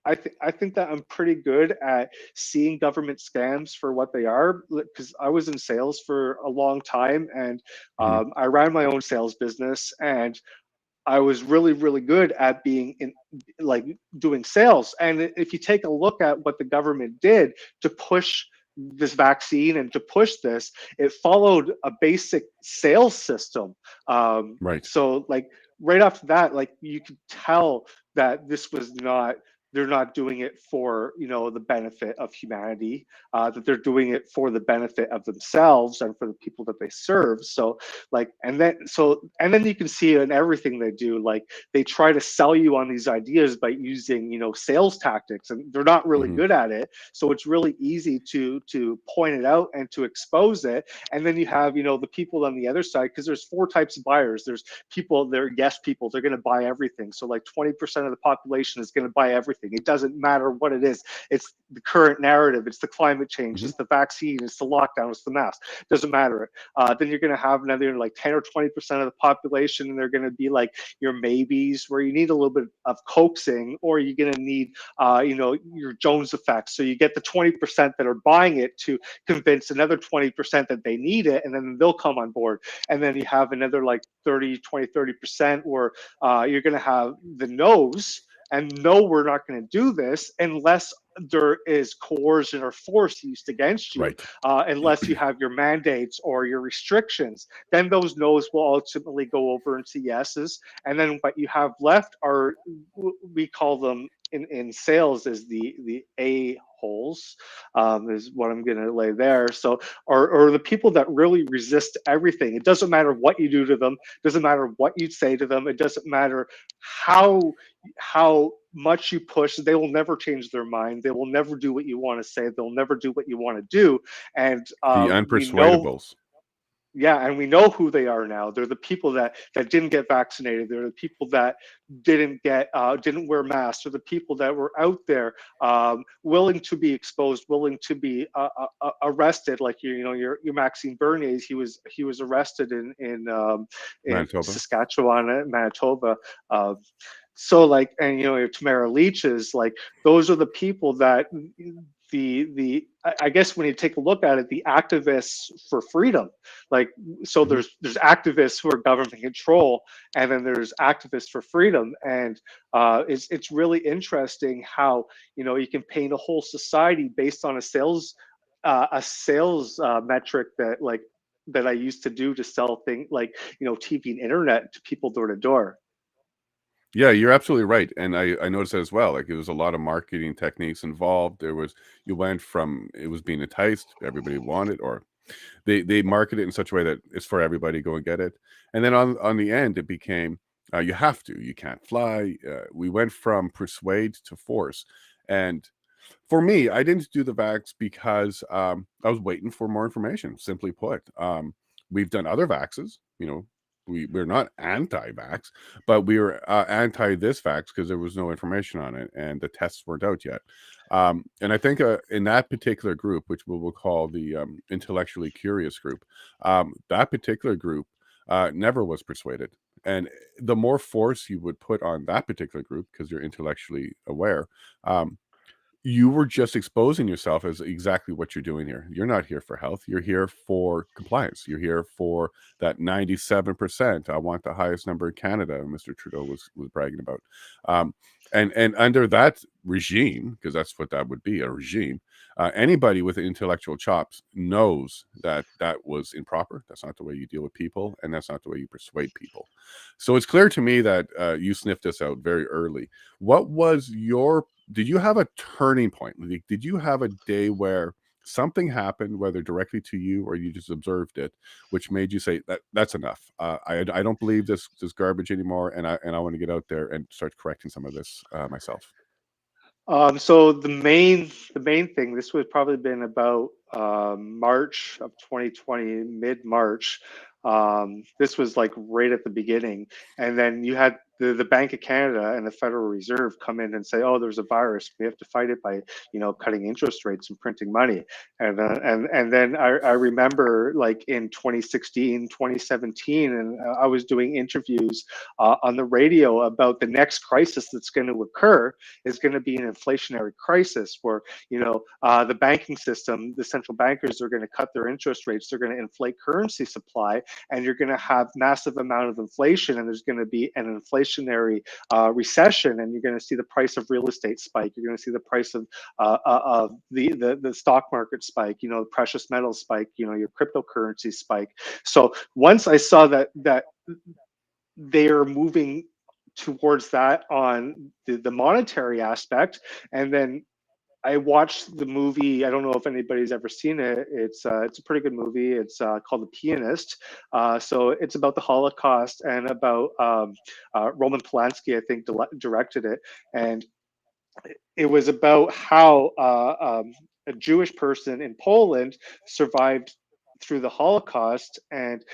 I think that I'm pretty good at seeing government scams for what they are, because I was in sales for a long time, and Hmm. I ran my own sales business, and I was really, really good at being in, like, doing sales. And if you take a look at what the government did to push this vaccine and to push this, it followed a basic sales system. Right. So like, right after that, like, you could tell that this was not, they're not doing it for, you know, the benefit of humanity, that they're doing it for the benefit of themselves and for the people that they serve. So like, and then you can see in everything they do, like, they try to sell you on these ideas by using, you know, sales tactics, and they're not really Hmm. good at it. So it's really easy to point it out and to expose it. And then you have, you know, the people on the other side, because there's four types of buyers. There's people, they're yes people, they're going to buy everything. So like 20% of the population is going to buy everything. It doesn't matter what it is. It's the current narrative, it's the climate change, Hmm. it's the vaccine, it's the lockdown, it's the mask. Doesn't matter. Then you're going to have another like 10 or 20% of the population, and they're going to be like your maybes, where you need a little bit of coaxing, or you're going to need, you know, your Jones effect. So you get the 20% that are buying it to convince another 20% that they need it, and then they'll come on board. And then you have another like 30, 20, 30% where you're going to have the no's, and no, we're not going to do this unless there is coercion or force used against you, Right. unless you have your mandates or your restrictions. Then those no's will ultimately go over into yeses, and then what you have left are, we call them in sales is the a holes, is what I'm going to lay there. So, or the people that really resist everything. It doesn't matter what you do to them. It doesn't matter what you say to them. It doesn't matter how much you push. They will never change their mind. They will never do what you want to say. They'll never do what you want to do. And The we know, unpersuadables. yeah, and we know who they are now. They're the people that didn't get vaccinated. They're the people that didn't wear masks. They're the people that were out there, willing to be exposed, willing to be arrested. Like your Maxime Bernier's, he was arrested in Manitoba. Saskatchewan, Manitoba. Uh, so like, and your Tamara Leaches, like those are the people that I guess when you take a look at it, the activists for freedom, like, so Mhm. there's activists who are government control, and then there's activists for freedom. And it's really interesting how you can paint a whole society based on a sales metric that I used to do to sell things like TV and internet to people door to door. Yeah, you're absolutely right, and I noticed that as well. Like, it was a lot of marketing techniques involved. You went from it was being enticed, everybody wanted, or they market it in such a way that it's for everybody. Go and get it, and then on the end, it became you have to, you can't fly. We went from persuade to force, and for me, I didn't do the vax because I was waiting for more information. Simply put, we've done other vaxes. We're not anti-vax, but we were anti this vax because there was no information on it and the tests weren't out yet. And I think in that particular group, which we will call the intellectually curious group, that particular group never was persuaded. And the more force you would put on that particular group, because you're intellectually aware, um, you were just exposing yourself as exactly what you're doing here. You're not here for health. You're here for compliance. You're here for that 97%. I want the highest number in Canada, Mr. Trudeau was bragging about. Um, and under that regime, because that's what that would be, a regime, anybody with intellectual chops knows that that was improper. That's not the way you deal with people, and that's not the way you persuade people. So it's clear to me that you sniffed this out very early. What was your Did you have a turning point? Like, did you have a day where something happened, whether directly to you or you just observed it, which made you say that's enough? I don't believe this garbage anymore, and I want to get out there and start correcting some of this myself. So the main thing, this would probably been about March of 2020, mid March. This was like right at the beginning, and then you had the Bank of Canada and the Federal Reserve come in and say, "Oh, there's a virus. We have to fight it by cutting interest rates and printing money." And then I remember like in 2016, 2017, and I was doing interviews on the radio about the next crisis that's going to occur is going to be an inflationary crisis where the banking system, the central bankers are going to cut their interest rates, they're going to inflate currency supply, and you're going to have massive amount of inflation, and there's going to be an inflationary recession, and you're going to see the price of real estate spike, you're going to see the price of the stock market spike, the precious metals spike, your cryptocurrency spike. So once I saw that they are moving towards that on the monetary aspect, and then I watched the movie. I don't know if anybody's ever seen it. It's a pretty good movie. It's called The Pianist. So it's about the Holocaust and about Roman Polanski, I think, directed it, and it was about how a Jewish person in Poland survived through the Holocaust, and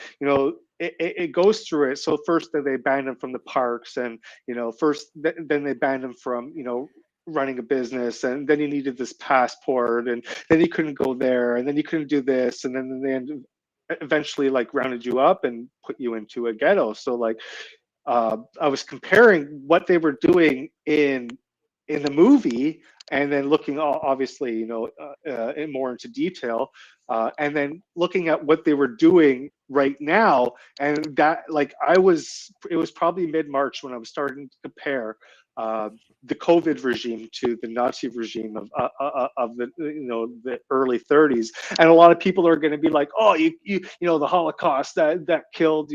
it goes through it. So first, then they banned him from the parks, and then they banned him from running a business, and then you needed this passport, and then you couldn't go there, and then you couldn't do this, and then eventually like rounded you up and put you into a ghetto. So like I was comparing what they were doing in the movie and then looking obviously, more into detail, and then looking at what they were doing right now. And that, like, it was probably mid-March when I was starting to compare uh, the COVID regime to the Nazi regime of the early 30s. And a lot of people are going to be like, oh, the Holocaust that killed,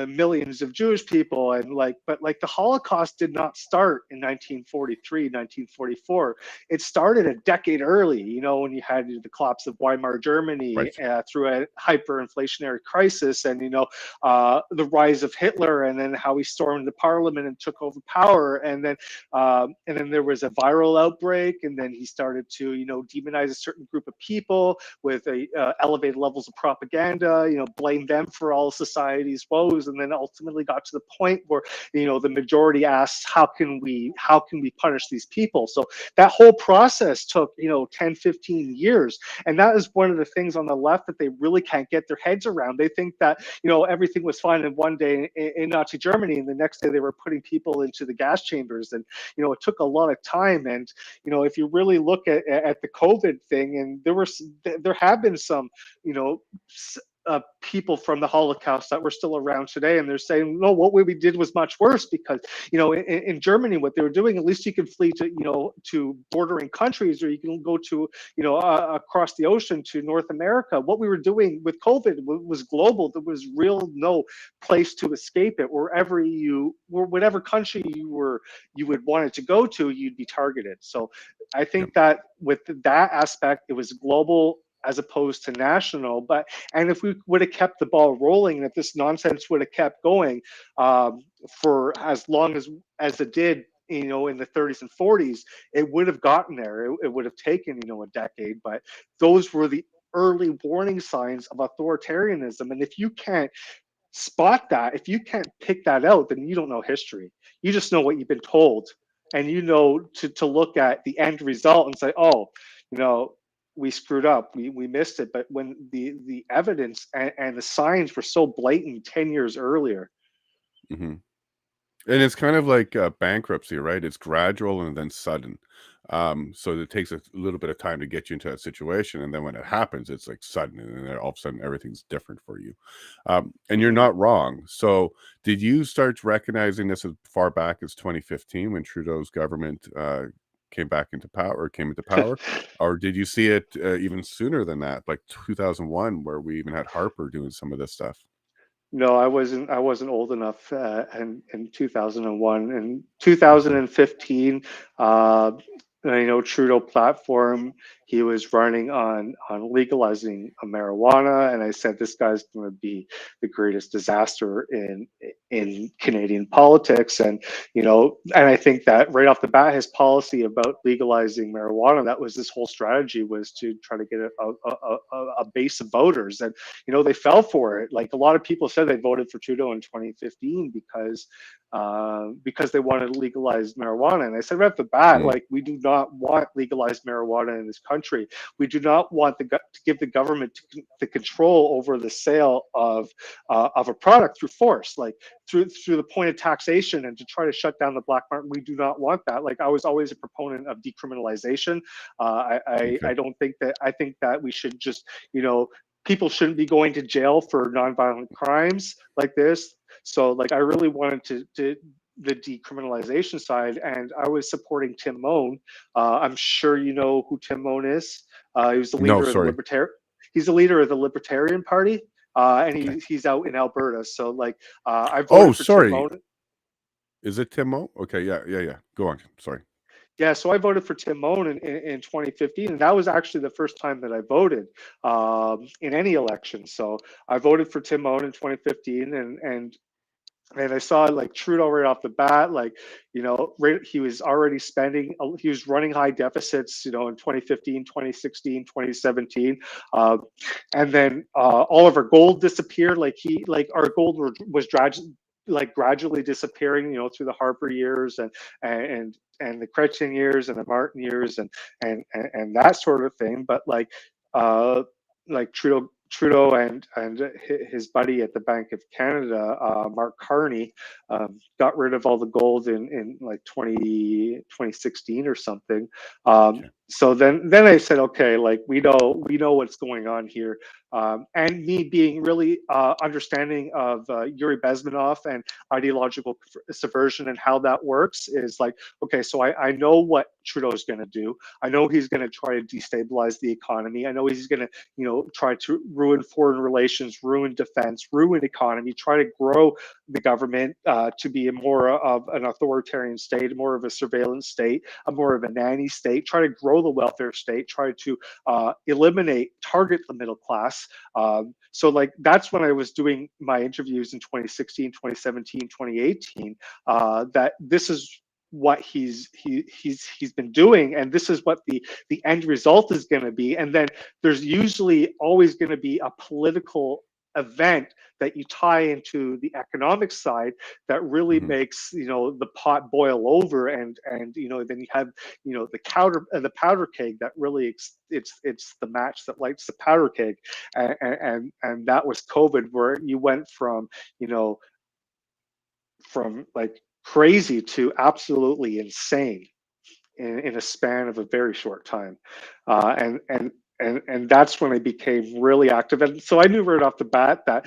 millions of Jewish people, and but like the Holocaust did not start in 1943, 1944. It started a decade early, when you had the collapse of Weimar Germany, Right. through a hyperinflationary crisis, and the rise of Hitler, and then how he stormed the parliament and took over power, and then there was a viral outbreak, and then he started to demonize a certain group of people with elevated levels of propaganda, blame them for all society's woes, and then ultimately got to the point where the majority asked, how can we punish these people? So that whole process took 10, 15 years, and that is one of the things on the left that they really can't get their heads around. They think that everything was fine in one day in Nazi Germany, and the next day they were putting people into the gas chambers, and it took a lot of time. And if you really look at the COVID thing, and there have been some you know people from the Holocaust that were still around today, and they're saying, no, what we did was much worse, because in Germany, what they were doing, at least you can flee to bordering countries, or you can go to across the ocean to North America. What we were doing with COVID was global. There was real no place to escape it. Whatever country you would want it to go to, you'd be targeted. So I Yep. think that with that aspect, it was global as opposed to national. And if we would have kept the ball rolling, and if this nonsense would have kept going for as long as it did, in the 30s and 40s, it would have gotten there. It would have taken, a decade. But those were the early warning signs of authoritarianism. And if you can't spot that, if you can't pick that out, then you don't know history. You just know what you've been told, and to look at the end result and say, oh, we screwed up, we missed it. But when the evidence and the signs were so blatant 10 years earlier. Hmm. And it's kind of like bankruptcy, right? It's gradual and then sudden. So it takes a little bit of time to get you into that situation, and then when it happens, it's like sudden, and then all of a sudden everything's different for you. And you're Mhm. not wrong. So did you start recognizing this as far back as 2015 when Trudeau's government came into power, or did you see it even sooner than that, like 2001, where we even had Harper doing some of this stuff? No, I wasn't old enough in 2001. In Okay. 2015, Trudeau platform, he was running on legalizing marijuana, and I said this guy's going to be the greatest disaster in Canadian politics. And I think that right off the bat, his policy about legalizing marijuana, that was this whole strategy, was to try to get a base of voters. And they fell for it. Like, a lot of people said they voted for Trudeau in 2015 because they wanted to legalize marijuana. And I said right off the bat, Mm. like, we do not want legalized marijuana in this country. We do not want to give the government the control over the sale of a product through force, like through the point of taxation, and to try to shut down the black market. We do not want that. Like, I was always a proponent of decriminalization. Okay. I don't think that. I think that we should just, people shouldn't be going to jail for nonviolent crimes like this. So, like, I really wanted to the decriminalization side, and I was supporting Tim Moen. I'm sure you know who Tim Moen is. He was the No, leader of the sorry. libertarian. He's the leader of the Libertarian Party, and Okay. he's out in Alberta. So, like, I Oh, voted for Tim sorry. Moen. Is it Timo? Okay, yeah, yeah, yeah. Go on. Sorry. Yeah, so I voted for Tim Moen in 2015, and that was actually the first time that I voted in any election. So I voted for Tim Moen in 2015, and I saw, like, Trudeau right off the bat, like, he was already spending, he was running high deficits, in 2015, 2016, 2017. And then all of our gold disappeared. Our gold was gradually disappearing, through the Harper years, and the Chrétien years, and the Martin years, and that sort of thing. But uh, like Trudeau Trudeau and his buddy at the Bank of Canada, Mark Carney, got rid of all the gold in like 2016 or something. Okay. So then I said, okay, like we know what's going on here. And me being really understanding of Yuri Bezmenov and ideological subversion and how that works is like, okay, so I know what Trudeau's going to do. I know he's going to try to destabilize the economy. I know he's going to, try to ruin foreign relations, ruin defense, ruin economy, try to grow the government to be a more of an authoritarian state, more of a surveillance state, a more of a nanny state, try to grow the welfare state, try to target the middle class. So like that's when I was doing my interviews in 2016, 2017, 2018, that this is what he's been doing, and this is what the end result is going to be. And then there's usually always going to be a political event that you tie into the economic side that really Hmm. makes the pot boil over, and then you have the powder keg that really it's the match that lights the powder keg. And that was COVID, where you went from like crazy to absolutely insane in a span of a very short time. And that's when I became really active. And so I knew right off the bat that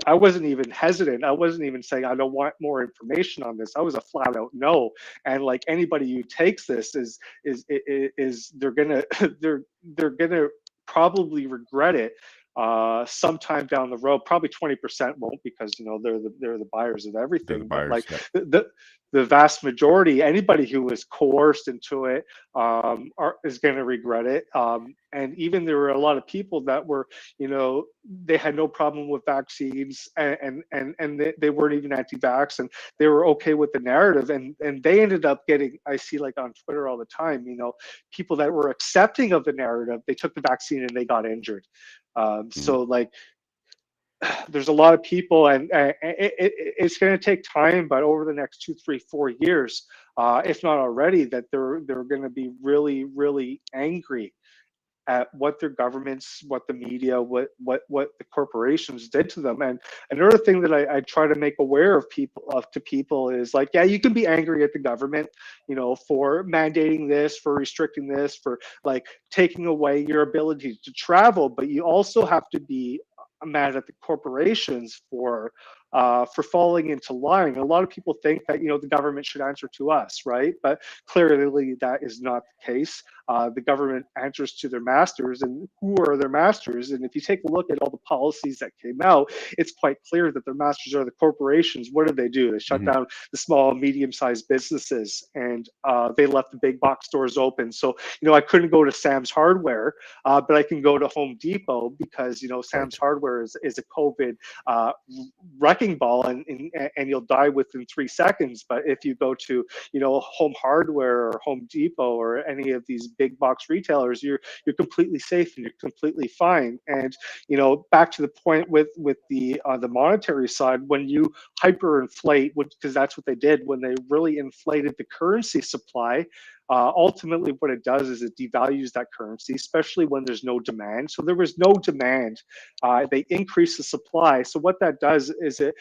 I wasn't even hesitant. I wasn't even saying I don't want more information on this. I was a flat out no. And like anybody who takes this is they're gonna they're gonna probably regret it sometime down the road. Probably 20% won't, because they're the buyers of They're the everything. But like buyers. Yep. the vast majority, anybody who was coerced into it, is going to regret it. And even there were a lot of people that were, they had no problem with vaccines, and they weren't even anti-vax, and they were okay with the narrative, and they ended up getting. I see like on Twitter all the time, people that were accepting of the narrative, they took the vaccine and they got injured. Hmm. So like there's a lot of people, and it's going to take time, but over the next 2, 3, 4 years, if not already, that they're going to be really, really angry at what their governments, what the media, what the corporations did to them. And another thing that I try to make aware to people is like, yeah, you can be angry at the government, for mandating this, for restricting this, for like taking away your ability to travel, but you also have to be mad at the corporations for falling into line. A lot of people think that the government should answer to us, right? But clearly that is not the case. The government answers to their masters, and who are their masters? And if you take a look at all the policies that came out, it's quite clear that their masters are the corporations. What did they do? They shut Hmm. down the small, medium-sized businesses, and they left the big box stores open. So I couldn't go to Sam's Hardware, but I can go to Home Depot, because Sam's Right. Hardware is a COVID uh, wrecking ball, and you'll die within 3 seconds. But if you go to Home Hardware or Home Depot or any of these big box retailers, you're completely safe and you're completely fine. And back to the point with the monetary side, when you hyperinflate, because that's what they did when they really inflated the currency supply. Ultimately, what it does is it devalues that currency, especially when there's no demand. So there was no demand. They increase the supply. So what that does is it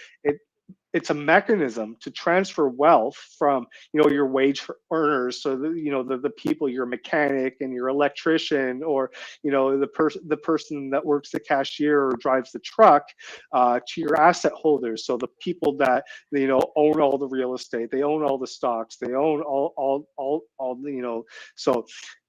it's a mechanism to transfer wealth from your wage earners, so the people, your mechanic and your electrician, or the person that works the cashier or drives the truck, to your asset holders, so the people that own all the real estate, they own all the stocks, they own all so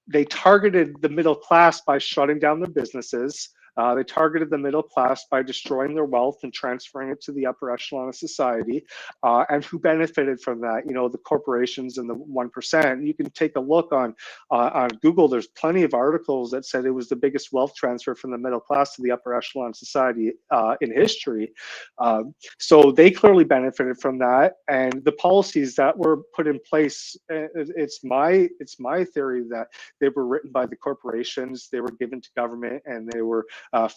they targeted the middle class by shutting down their businesses. They targeted the middle class by destroying their wealth and transferring it to the upper echelon of society. And who benefited from that? The corporations and the 1%. You can take a look on Google. There's plenty of articles that said it was the biggest wealth transfer from the middle class to the upper echelon society in history. So they clearly benefited from that. And the policies that were put in place, it's my theory that they were written by the corporations, they were given to government, and they were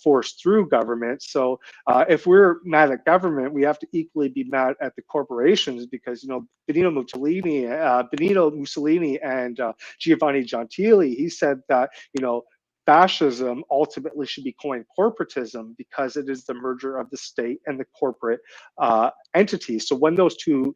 forced through government. So if we're mad at government, we have to equally be mad at the corporations, because Benito Mussolini and Giovanni Gentili, he said that fascism ultimately should be coined corporatism because it is the merger of the state and the corporate entity. So when those two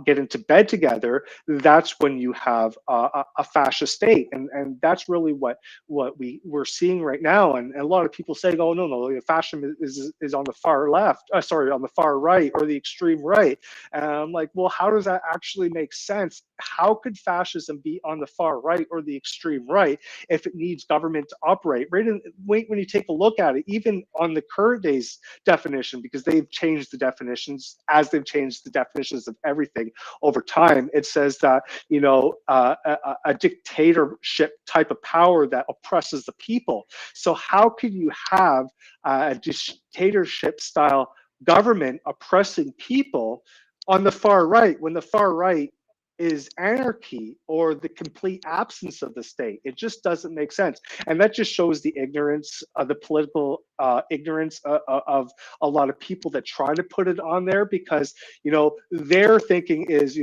get into bed together, that's when you have a fascist state, and that's really what we're seeing right now. And a lot of people saying, "Oh no, the fascism is on the far left, sorry, on the far right or the extreme right." And I'm like, well, how does that actually make sense? How could fascism be on the far right or the extreme right if it needs government to operate? Right? And wait, when you take a look at it, even on the current day's definition, because they've changed the definitions as they've changed the definitions of everything over time, it says that, you know, a dictatorship type of power that oppresses the people. So how could you have a dictatorship style government oppressing people on the far right when the far right is anarchy or the complete absence of the state? It just doesn't make sense. And that just shows the ignorance, the political ignorance of a lot of people that try to put it on there, because, you know, their thinking is,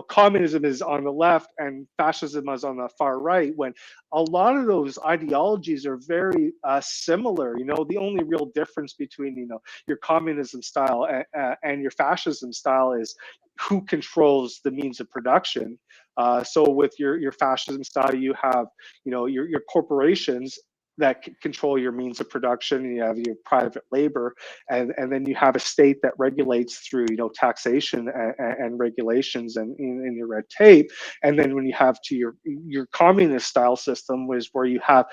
communism is on the left and fascism is on the far right, when a lot of those ideologies are very similar. You know, the only real difference between, your communism style and your fascism style is who controls the means of production. So with your fascism style, you have, your corporations that control your means of production, and you have your private labor, and then you have a state that regulates through, taxation and regulations and in your red tape. And then when you have to your communist style system, was where you have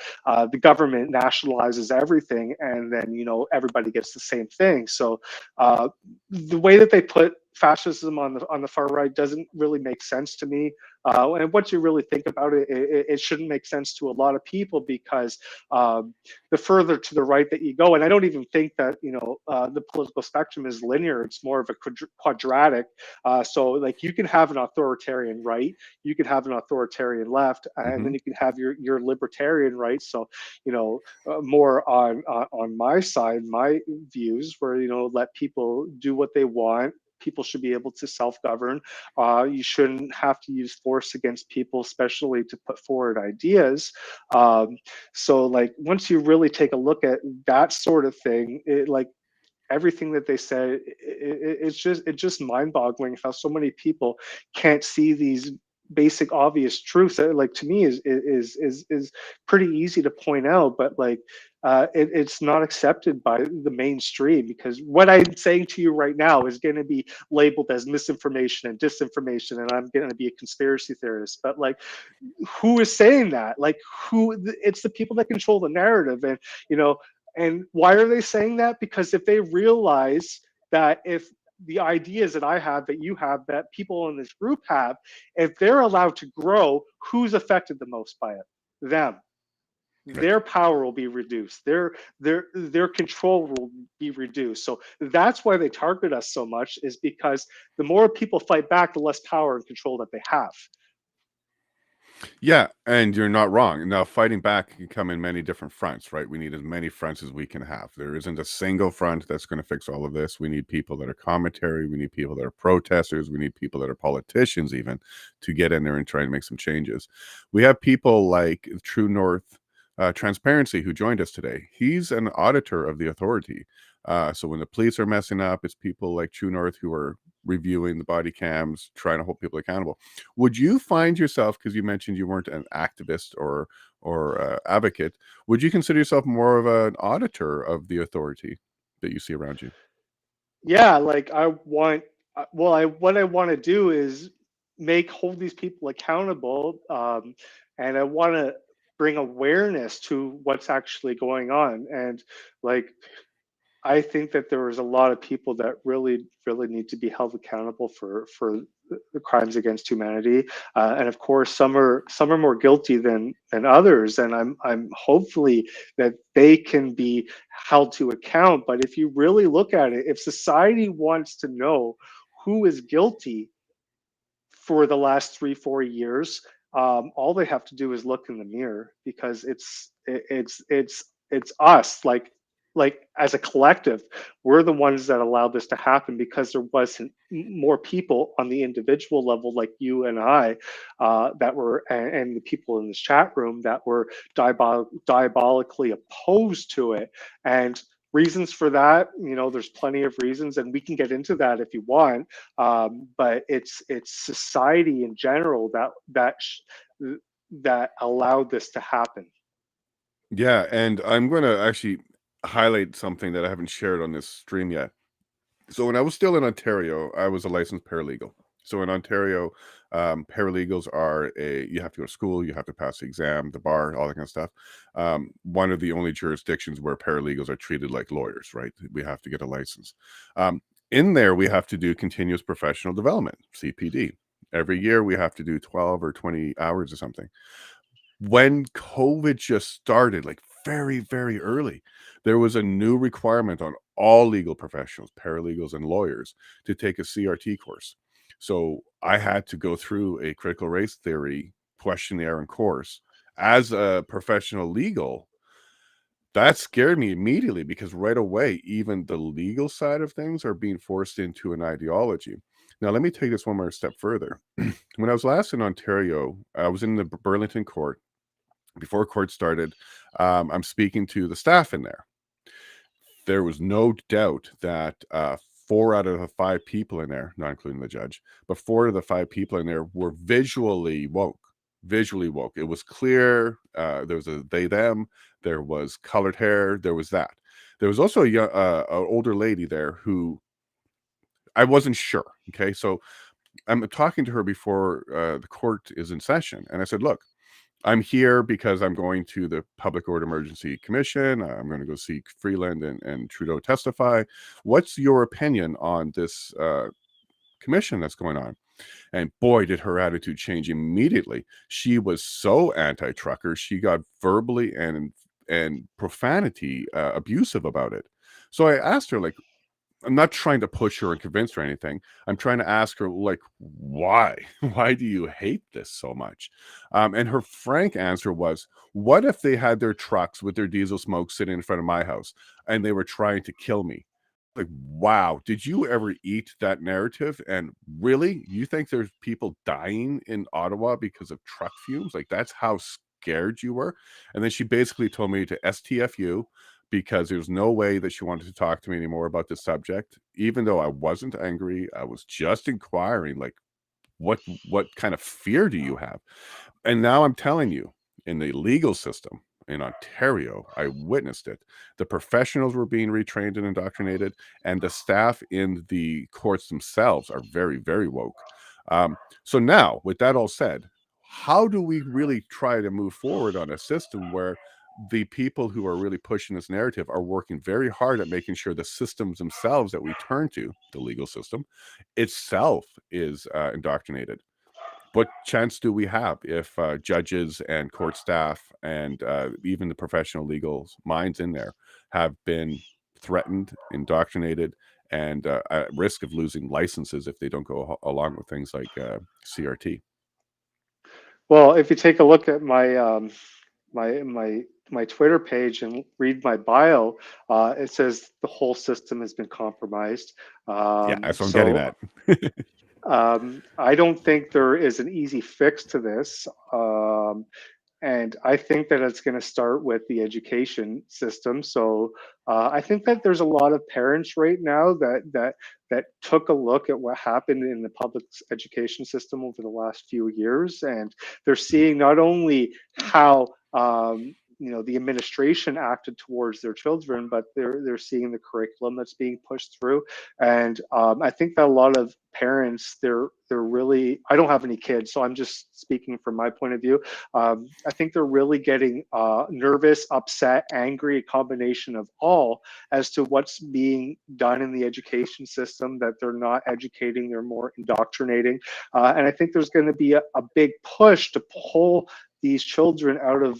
the government nationalizes everything, and then, everybody gets the same thing. So the way that they put fascism on the far right doesn't really make sense to me. And once you really think about it, it shouldn't make sense to a lot of people, because the further to the right that you go, and I don't even think that, the political spectrum is linear. It's more of a quadratic. So like, you can have an authoritarian right, you can have an authoritarian left, and then you can have your libertarian right. So, more on my side, my views, where, let people do what they want. People should be able to self-govern. You shouldn't have to use force against people, especially to put forward ideas. So like, once you really take a look at that sort of thing, like, everything that they said, it's just mind-boggling how so many people can't see these basic obvious truths that, like, to me is pretty easy to point out, but like, it's not accepted by the mainstream, because what I'm saying to you right now is going to be labeled as misinformation and disinformation, and I'm going to be a conspiracy theorist. But like, who is saying that? Like, who? It's the people that control the narrative. And, and why are they saying that? Because if they realize that, if the ideas that I have, that you have, that people in this group have, if they're allowed to grow, who's affected the most by it? Them. Right. Their power will be reduced. Their control will be reduced. So that's why they target us so much, is because the more people fight back, the less power and control that they have. Yeah, and you're not wrong. Now, fighting back can come in many different fronts, right? We need as many fronts as we can have. There isn't a single front that's going to fix all of this. We need people that are commentary. We need people that are protesters. We need people that are politicians, even, to get in there and try and make some changes. We have people like True North Transparency, who joined us today. He's an auditor of the authority. So when the police are messing up, it's people like True North who are reviewing the body cams, trying to hold people accountable. Would you find yourself, because you mentioned you weren't an activist or advocate, would you consider yourself more of an auditor of the authority that you see around you? Yeah, like, I want, well, I what I want to do is hold these people accountable, and I want to bring awareness to what's actually going on. And like, I think that there was a lot of people that really need to be held accountable for the crimes against humanity, and of course, some are more guilty than others, and I'm hopefully that they can be held to account. But if you really look at it, if society wants to know who is guilty for the last 3 4 years, all they have to do is look in the mirror, because it's us. Like, like as a collective, we're the ones that allowed this to happen because there wasn't more people on the individual level like you and I that were, and the people in this chat room that were diabolically opposed to it. And reasons for that, you know, there's plenty of reasons, and we can get into that if you want. But it's society in general that allowed this to happen. Yeah, and I'm going to actually highlight something that I haven't shared on this stream yet. So when I was still in Ontario, I was a licensed paralegal. So in Ontario, paralegals are you have to go to school, you have to pass the exam, the bar, all that kind of stuff. One of the only jurisdictions where paralegals are treated like lawyers, right? We have to get a license. In there, we have to do continuous professional development, CPD. Every year, we have to do 12 or 20 hours or something. When COVID just started, like very, very early, there was a new requirement on all legal professionals, paralegals and lawyers, to take a CRT course. So I had to go through a critical race theory questionnaire and course. As a professional legal, that scared me immediately because right away, even the legal side of things are being forced into an ideology. Now, let me take this one more step further. When I was last in Ontario, I was in the Burlington court. Before court started, I'm speaking to the staff in there. There was no doubt that 4 out of the 5 people in there, not including the judge, but 4 of the 5 people in there were visually woke. Visually woke. It was clear. There was a they them. There was colored hair. There was that. There was also an older lady there who I wasn't sure. Okay, so I'm talking to her before the court is in session, and I said, "Look, I'm here because I'm going to the Public Order Emergency Commission. I'm going to go see Freeland and Trudeau testify. What's your opinion on this commission that's going on?" And boy, did her attitude change immediately. She was so anti-trucker. She got verbally and profanity abusive about it. So I asked her, like, I'm not trying to push her and convince her or anything. I'm trying to ask her, like, why? Why do you hate this so much? And her frank answer was, what if they had their trucks with their diesel smoke sitting in front of my house and they were trying to kill me? Like, wow, did you ever eat that narrative? And really, you think there's people dying in Ottawa because of truck fumes? Like, that's how scared you were? And then she basically told me to STFU because there's no way that she wanted to talk to me anymore about this subject. Even though I wasn't angry, I was just inquiring, like, what kind of fear do you have? And now I'm telling you, in the legal system in Ontario, I witnessed it. The professionals were being retrained and indoctrinated, and the staff in the courts themselves are very, very woke. So now, with that all said, how do we really try to move forward on a system where the people who are really pushing this narrative are working very hard at making sure the systems themselves that we turn to, the legal system itself, is indoctrinated? What chance do we have if judges and court staff and even the professional legal minds in there have been threatened, indoctrinated, and at risk of losing licenses if they don't go along with things like CRT? Well, if you take a look at my Twitter page and read my bio, it says the whole system has been compromised. Yeah, that's what I'm getting So at. I don't think there is an easy fix to this. And I think that it's going to start with the education system. So I think that there's a lot of parents right now that took a look at what happened in the public education system over the last few years, and they're seeing not only how the administration acted towards their children, but they're seeing the curriculum that's being pushed through. And I think that a lot of parents, they're really, I don't have any kids, so I'm just speaking from my point of view. I think they're really getting nervous, upset, angry, a combination of all, as to what's being done in the education system, that they're not educating, they're more indoctrinating. And I think there's going to be a big push to pull these children out of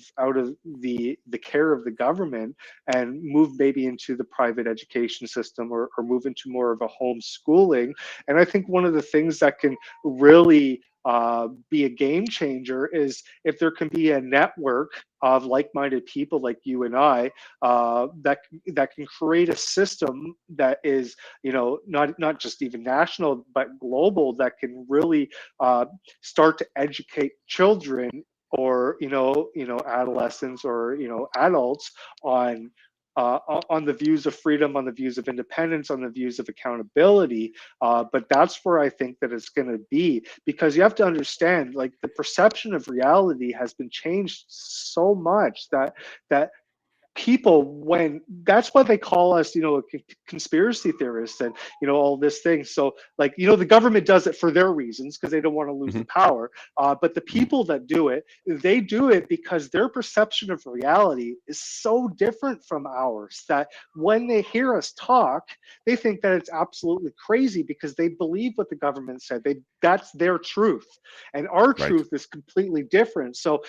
the care of the government and move maybe into the private education system, or move into more of a homeschooling. And I think one of the things that can really be a game changer is if there can be a network of like-minded people like you and I that can create a system that is, not just even national but global, that can really start to educate children, or adolescents, or adults on on the views of freedom, on the views of independence, on the views of accountability. But that's where I think that it's going to be, because you have to understand, like, the perception of reality has been changed so much that people, when that's why they call us, conspiracy theorists, and all this thing. So, like, the government does it for their reasons, because they don't want to lose Hmm. the power. But the Hmm. people that do it, they do it because their perception of reality is so different from ours, that when they hear us talk, they think that it's absolutely crazy, because they believe what the government said. That's their truth, and our Right. truth is completely different. So,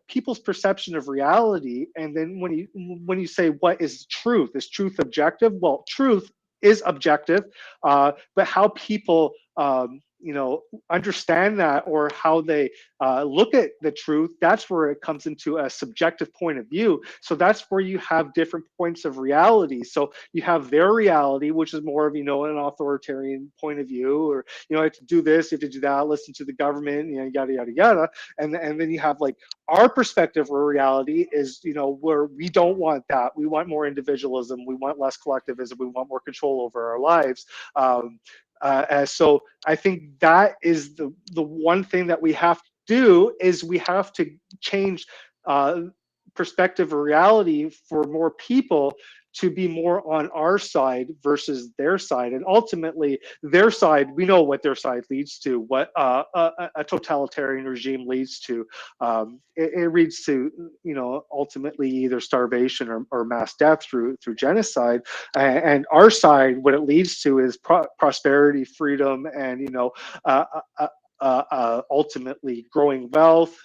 people's perception of reality, and then when you say, what is truth? Is truth objective? Well, truth is objective, but how people understand that, or how they look at the truth, that's where it comes into a subjective point of view. So that's where you have different points of reality. So you have their reality, which is more of, an authoritarian point of view, or you have to do this, you have to do that, listen to the government, yada yada yada. And then you have, like, our perspective where reality is, where we don't want that. We want more individualism, we want less collectivism, we want more control over our lives. So I think that is the one thing that we have to do, is we have to change uh, perspective or reality for more people to be more on our side versus their side. And ultimately, their side, we know what their side leads to, what a totalitarian regime leads to. It leads to, ultimately either starvation or mass death through genocide. And our side, what it leads to is prosperity, freedom, and, uh, ultimately growing wealth.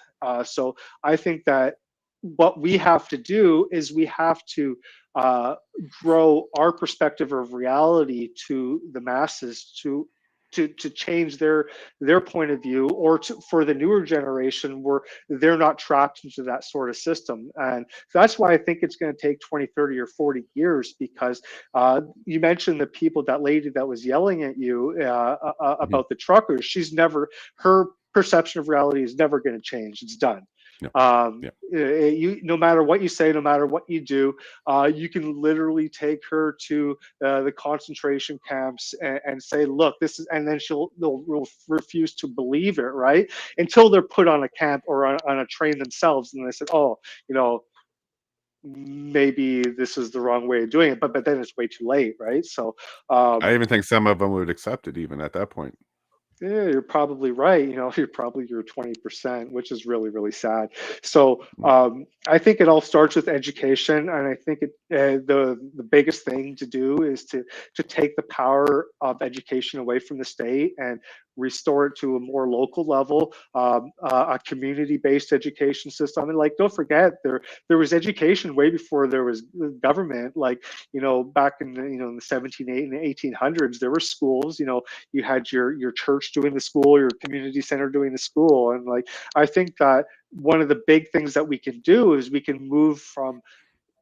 So I think that what we have to do is we have to uh, grow our perspective of reality to the masses, to change their point of view, or for the newer generation, where they're not trapped into that sort of system. And that's why I think it's going to take 20, 30, or 40 years, because you mentioned the people, that lady that was yelling at you Hmm. about the truckers. Her perception of reality is never going to change. It's done. Yeah. Yeah. No matter what you say, no matter what you do, you can literally take her to the concentration camps, and say, look, this is, and then they'll refuse to believe it, right? Until they're put on a camp, or on a train themselves, and they said, oh, maybe this is the wrong way of doing it, but then it's way too late, right? So I um, even think some of them would accept it even at that point. yeah, you're probably right. You're probably your 20%, which is really, really sad. So Mm. I think it all starts with education, and I think the biggest thing to do is to take the power of education away from the state and restore it to a more local level, a community-based education system. And, like, don't forget, there was education way before there was government. Like, back in in the 17 and 1800s, there were schools. You had your church doing the school, your community center doing the school. And, like, I think that one of the big things that we can do is we can move from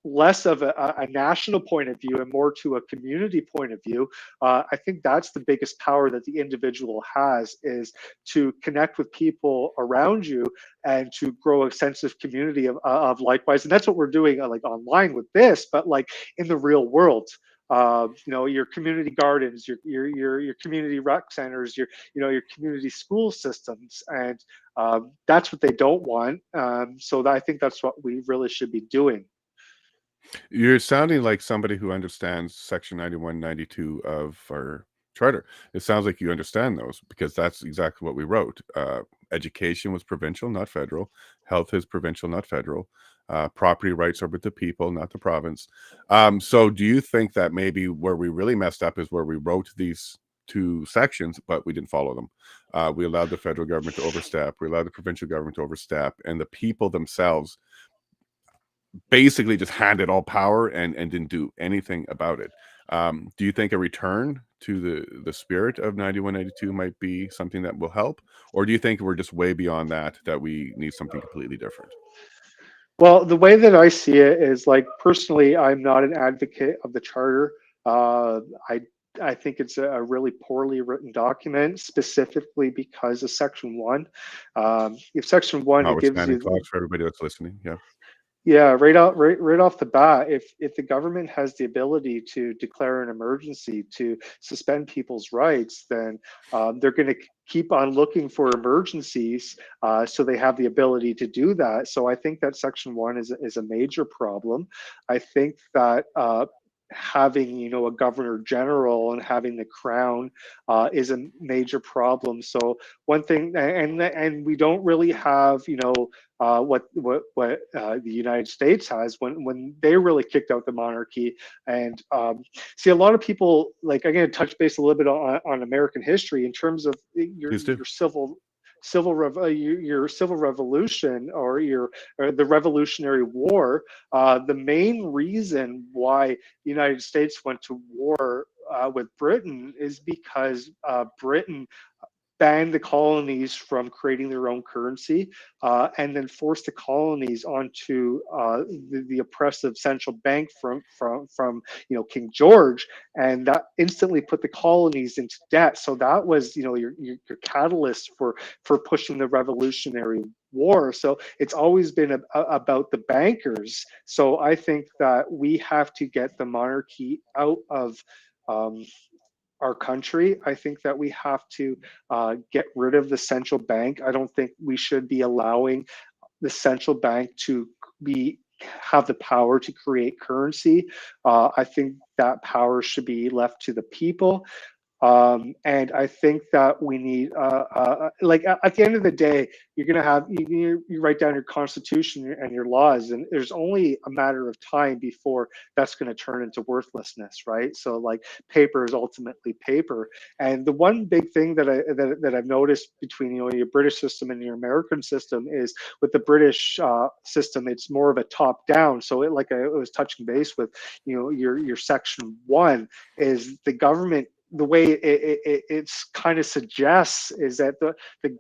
less of a national point of view and more to a community point of view. I think that's the biggest power that the individual has, is to connect with people around you and to grow a sense of community of likewise. And that's what we're doing, like, online with this, but, like, in the real world. Your community gardens, your community rec centers, your community school systems, and that's what they don't want. So I think that's what we really should be doing. You're sounding like somebody who understands Section 91, 92 of our charter. It sounds like you understand those, because that's exactly what we wrote. Education was provincial, not federal. Health is provincial, not federal. Property rights are with the people, not the province. So do you think that maybe where we really messed up is where we wrote these two sections, but we didn't follow them? We allowed the federal government to overstep. We allowed the provincial government to overstep. And the people themselves basically just handed all power and didn't do anything about it. Do you think a return to the spirit of 9192 might be something that will help, or do you think we're just way beyond that, that we need something completely different? Well, the way that I see it is like personally, I'm not an advocate of the charter. Uh, I I think it's a really poorly written document, specifically because of Section One. If Section One, it gives Notwithstanding you costs for everybody that's listening. Yeah. yeah, right off the bat, if the government has the ability to declare an emergency to suspend people's rights, then they're going to keep on looking for emergencies, so they have the ability to do that. So I think that Section One is a major problem. I think that having a governor general and having the crown is a major problem. So one thing, and we don't really have what the United States has when they really kicked out the monarchy. And see, a lot of people like I'm going to touch base a little bit on American history in terms of Please do. your your civil revolution or the Revolutionary War. The main reason why the United States went to war with Britain is because Britain banned the colonies from creating their own currency, and then forced the colonies onto the oppressive central bank from King George, and that instantly put the colonies into debt. So that was your catalyst for pushing the Revolutionary War. So it's always been about the bankers. So I think that we have to get the monarchy out of um, our country. I think that we have to get rid of the central bank. I don't think we should be allowing the central bank to be have the power to create currency. I think that power should be left to the people. And I think that we need, like at the end of the day, you're going to have, you write down your constitution and your laws, and there's only a matter of time before that's going to turn into worthlessness, right? So like paper is ultimately paper. And the one big thing that I've noticed between, your British system and your American system is with the British system, it's more of a top down. So it, like I was touching base with, your section one is the government, the way it's kind of suggests is that the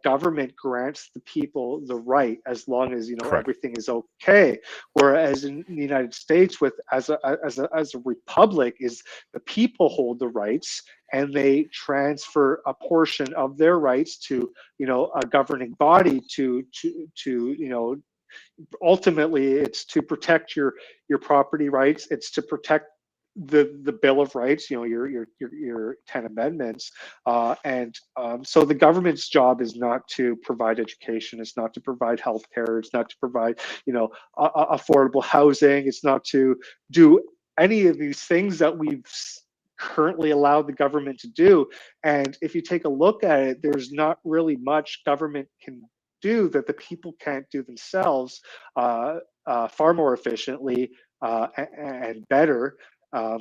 government grants the people the right as long as Correct. everything is okay, whereas in the United States with as a republic is the people hold the rights and they transfer a portion of their rights to a governing body to ultimately it's to protect your property rights, it's to protect the Bill of Rights, your 10 amendments, and so the government's job is not to provide education, it's not to provide healthcare, it's not to provide affordable housing, it's not to do any of these things that we've currently allowed the government to do. And if you take a look at it, there's not really much government can do that the people can't do themselves far more efficiently and better. Um,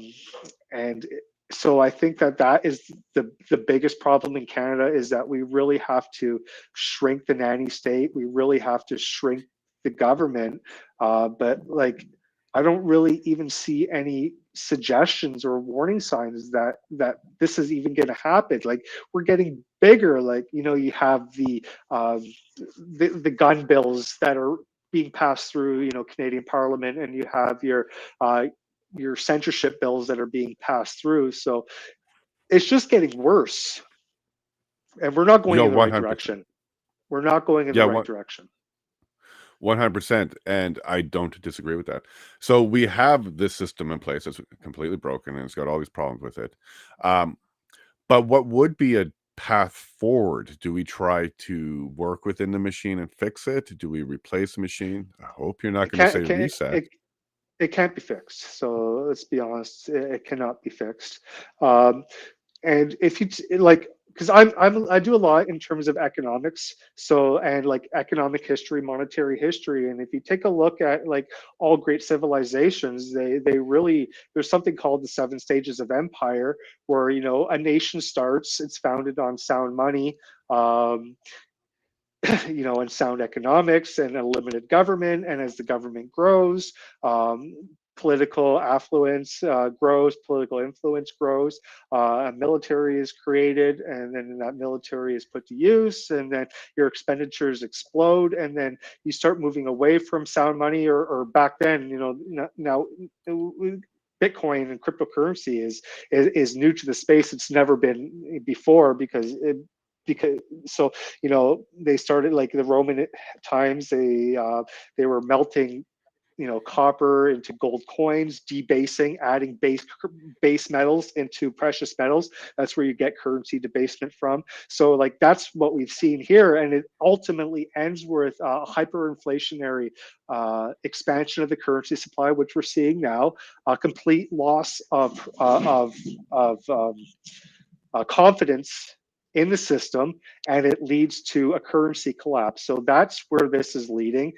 and so I think that that is the biggest problem in Canada is that we really have to shrink the nanny state. We really have to shrink the government. But like, I don't really even see any suggestions or warning signs that this is even going to happen. Like we're getting bigger. Like you have the gun bills that are being passed through Canadian Parliament, and you have your censorship bills that are being passed through. So it's just getting worse, and we're not going Yo, in the right 100%. direction. We're not going in the Yeah, right direction. 100%, and I don't disagree with that. So we have this system in place that's completely broken, and it's got all these problems with it. Um, but what would be a path forward? Do we try to work within the machine and fix it? Do we replace the machine? I hope you're not It going to can't. say reset. It can't be fixed. So let's be honest. It cannot be fixed. Um, and if you like, because I do a lot in terms of economics, so and like economic history, monetary history, and if you take a look at like all great civilizations, they really, there's something called the seven stages of empire, where a nation starts, it's founded on sound money, um, and sound economics and a limited government, and as the government grows, um, political affluence grows, political influence grows, a military is created, and then that military is put to use, and then your expenditures explode, and then you start moving away from sound money, or back then, now Bitcoin and cryptocurrency is new to the space. It's never been before because so they started like the Roman times. They were melting copper into gold coins, debasing, adding base metals into precious metals. That's where you get currency debasement from. So like that's what we've seen here, and it ultimately ends with hyperinflationary expansion of the currency supply, which we're seeing now, a complete loss of confidence in the system, and it leads to a currency collapse. So that's where this is leading.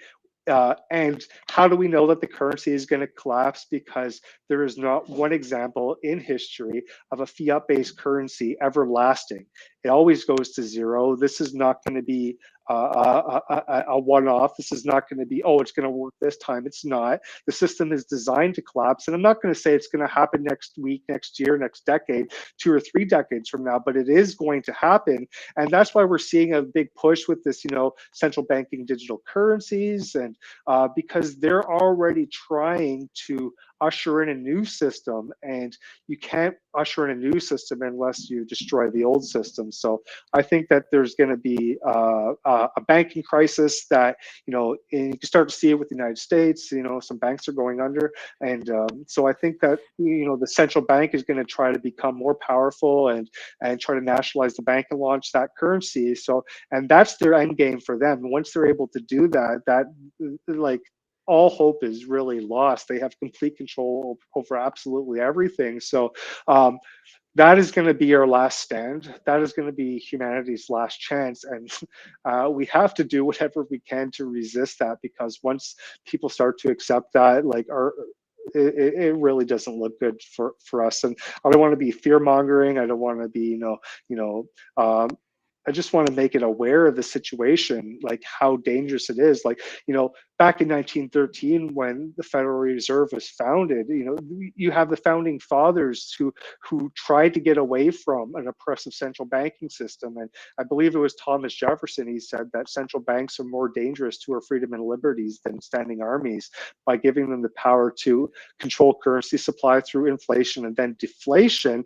And how do we know that the currency is going to collapse? Because there is not one example in history of a fiat-based currency ever lasting. It always goes to zero. This is not going to be a one-off. This is not going to be, oh, it's going to work this time. It's not. The system is designed to collapse. And I'm not going to say it's going to happen next week, next year, next decade, 2 or 3 decades from now, but it is going to happen. And that's why we're seeing a big push with this, central banking digital currencies, and because they're already trying to usher in a new system, and you can't usher in a new system unless you destroy the old system. So I think that there's going to be a banking crisis that, and you can start to see it with the United States. Some banks are going under, and so I think that the central bank is going to try to become more powerful and try to nationalize the bank and launch that currency. So, and that's their end game for them. Once they're able to do that, like all hope is really lost. They have complete control over absolutely everything. So that is going to be our last stand. That is going to be humanity's last chance. And we have to do whatever we can to resist that, because once people start to accept that, it really doesn't look good for us. And I don't want to be fear mongering. I don't want to be, I just want to make it aware of the situation, like how dangerous it is. Like, back in 1913, when the Federal Reserve was founded, you have the founding fathers who tried to get away from an oppressive central banking system. And I believe it was Thomas Jefferson. He said that central banks are more dangerous to our freedom and liberties than standing armies, by giving them the power to control currency supply through inflation and then deflation.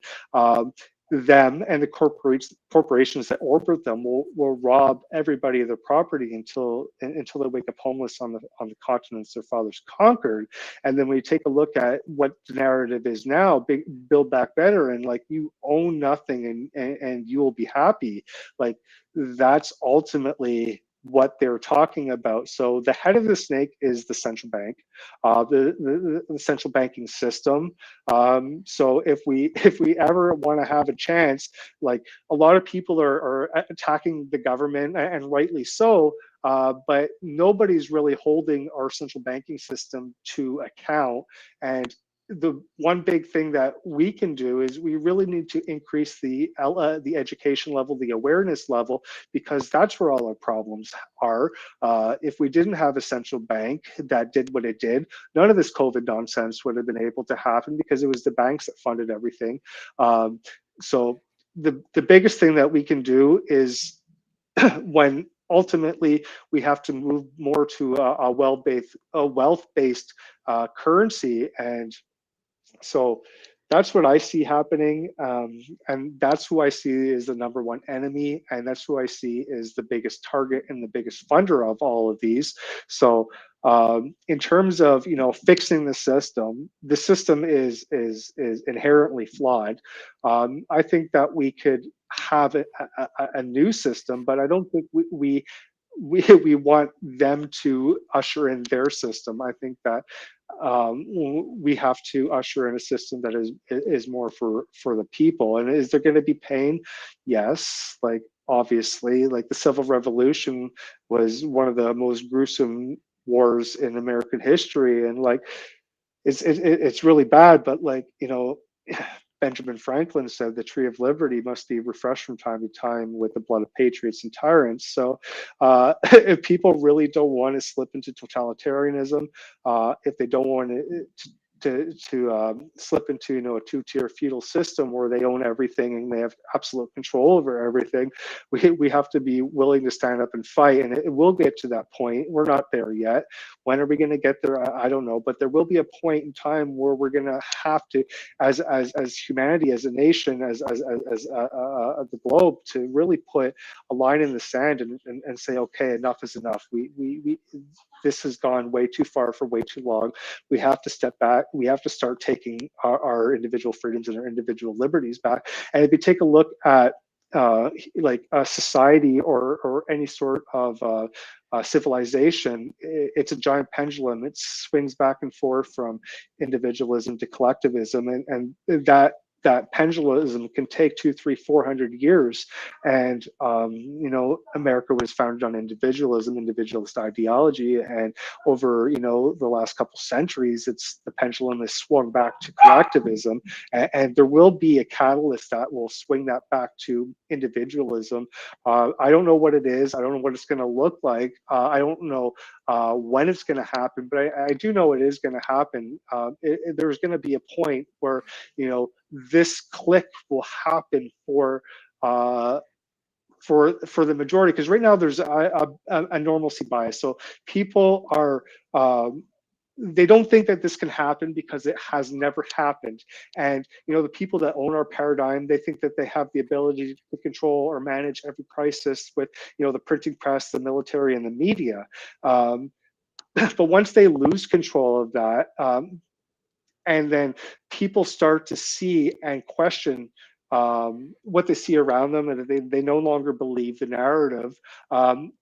Them and the corporations that orbit them will rob everybody of their property until they wake up homeless on the continents their fathers conquered. And then when you take a look at what the narrative is now, build back better, and like you own nothing and you will be happy. Like that's ultimately what they're talking about. So the head of the snake is the central bank, the central banking system. So if we ever want to have a chance, like a lot of people are attacking the government, and rightly so, but nobody's really holding our central banking system to account. And the one big thing that we can do is we really need to increase the education level, the awareness level, because that's where all our problems are. If we didn't have a central bank that did what it did, none of this COVID nonsense would have been able to happen, because it was the banks that funded everything. So the biggest thing that we can do is when ultimately we have to move more to a wealth-based currency. And so that's what I see happening. And that's who I see as the number one enemy. And that's who I see as the biggest target and the biggest funder of all of these. So in terms of, fixing the system is inherently flawed. I think that we could have a new system, but I don't think we want them to usher in their system. I think that we have to usher in a system that is more for the people. And is there going to be pain? Yes, like obviously, like the Civil Revolution was one of the most gruesome wars in American history, and like it's really bad. But like Benjamin Franklin said, the tree of liberty must be refreshed from time to time with the blood of patriots and tyrants. So if people really don't want to slip into totalitarianism, if they don't want slip into, a two-tier feudal system where they own everything and they have absolute control over everything. We have to be willing to stand up and fight, and it will get to that point. We're not there yet. When are we going to get there? I don't know, but there will be a point in time where we're going to have to, as humanity, as a nation, as the globe, to really put a line in the sand and say, okay, enough is enough. We this has gone way too far for way too long. We have to step back. We have to start taking our individual freedoms and our individual liberties back. And if you take a look at like a society or any sort of civilization, it's a giant pendulum. It swings back and forth from individualism to collectivism, and that pendulum can take 200, 300, 400 years. And America was founded on individualism, individualist ideology, and over the last couple centuries, the pendulum has swung back to collectivism, and there will be a catalyst that will swing that back to individualism. I don't know what it is. I don't know what it's going to look like. I don't know when it's going to happen, but I do know it is going to happen. There's going to be a point where this click will happen for the majority, because right now there's a normalcy bias. So people are they don't think that this can happen because it has never happened. And the people that own our paradigm, they think that they have the ability to control or manage every crisis with the printing press, the military, and the media. But once they lose control of that, and then people start to see and question what they see around them, and they no longer believe the narrative,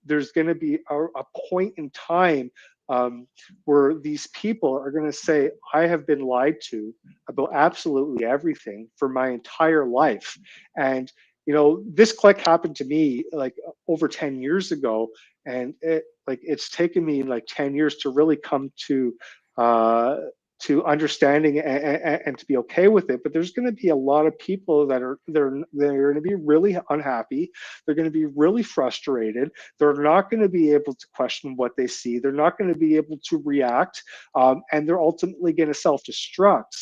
there's going to be a point in time where these people are going to say, I have been lied to about absolutely everything for my entire life. And this click happened to me like over 10 years ago, and it's taken me like 10 years to really come to understanding and to be okay with it. But there's going to be a lot of people that they're going to be really unhappy. They're going to be really frustrated. They're not going to be able to question what they see. They're not going to be able to react, and they're ultimately going to self-destruct.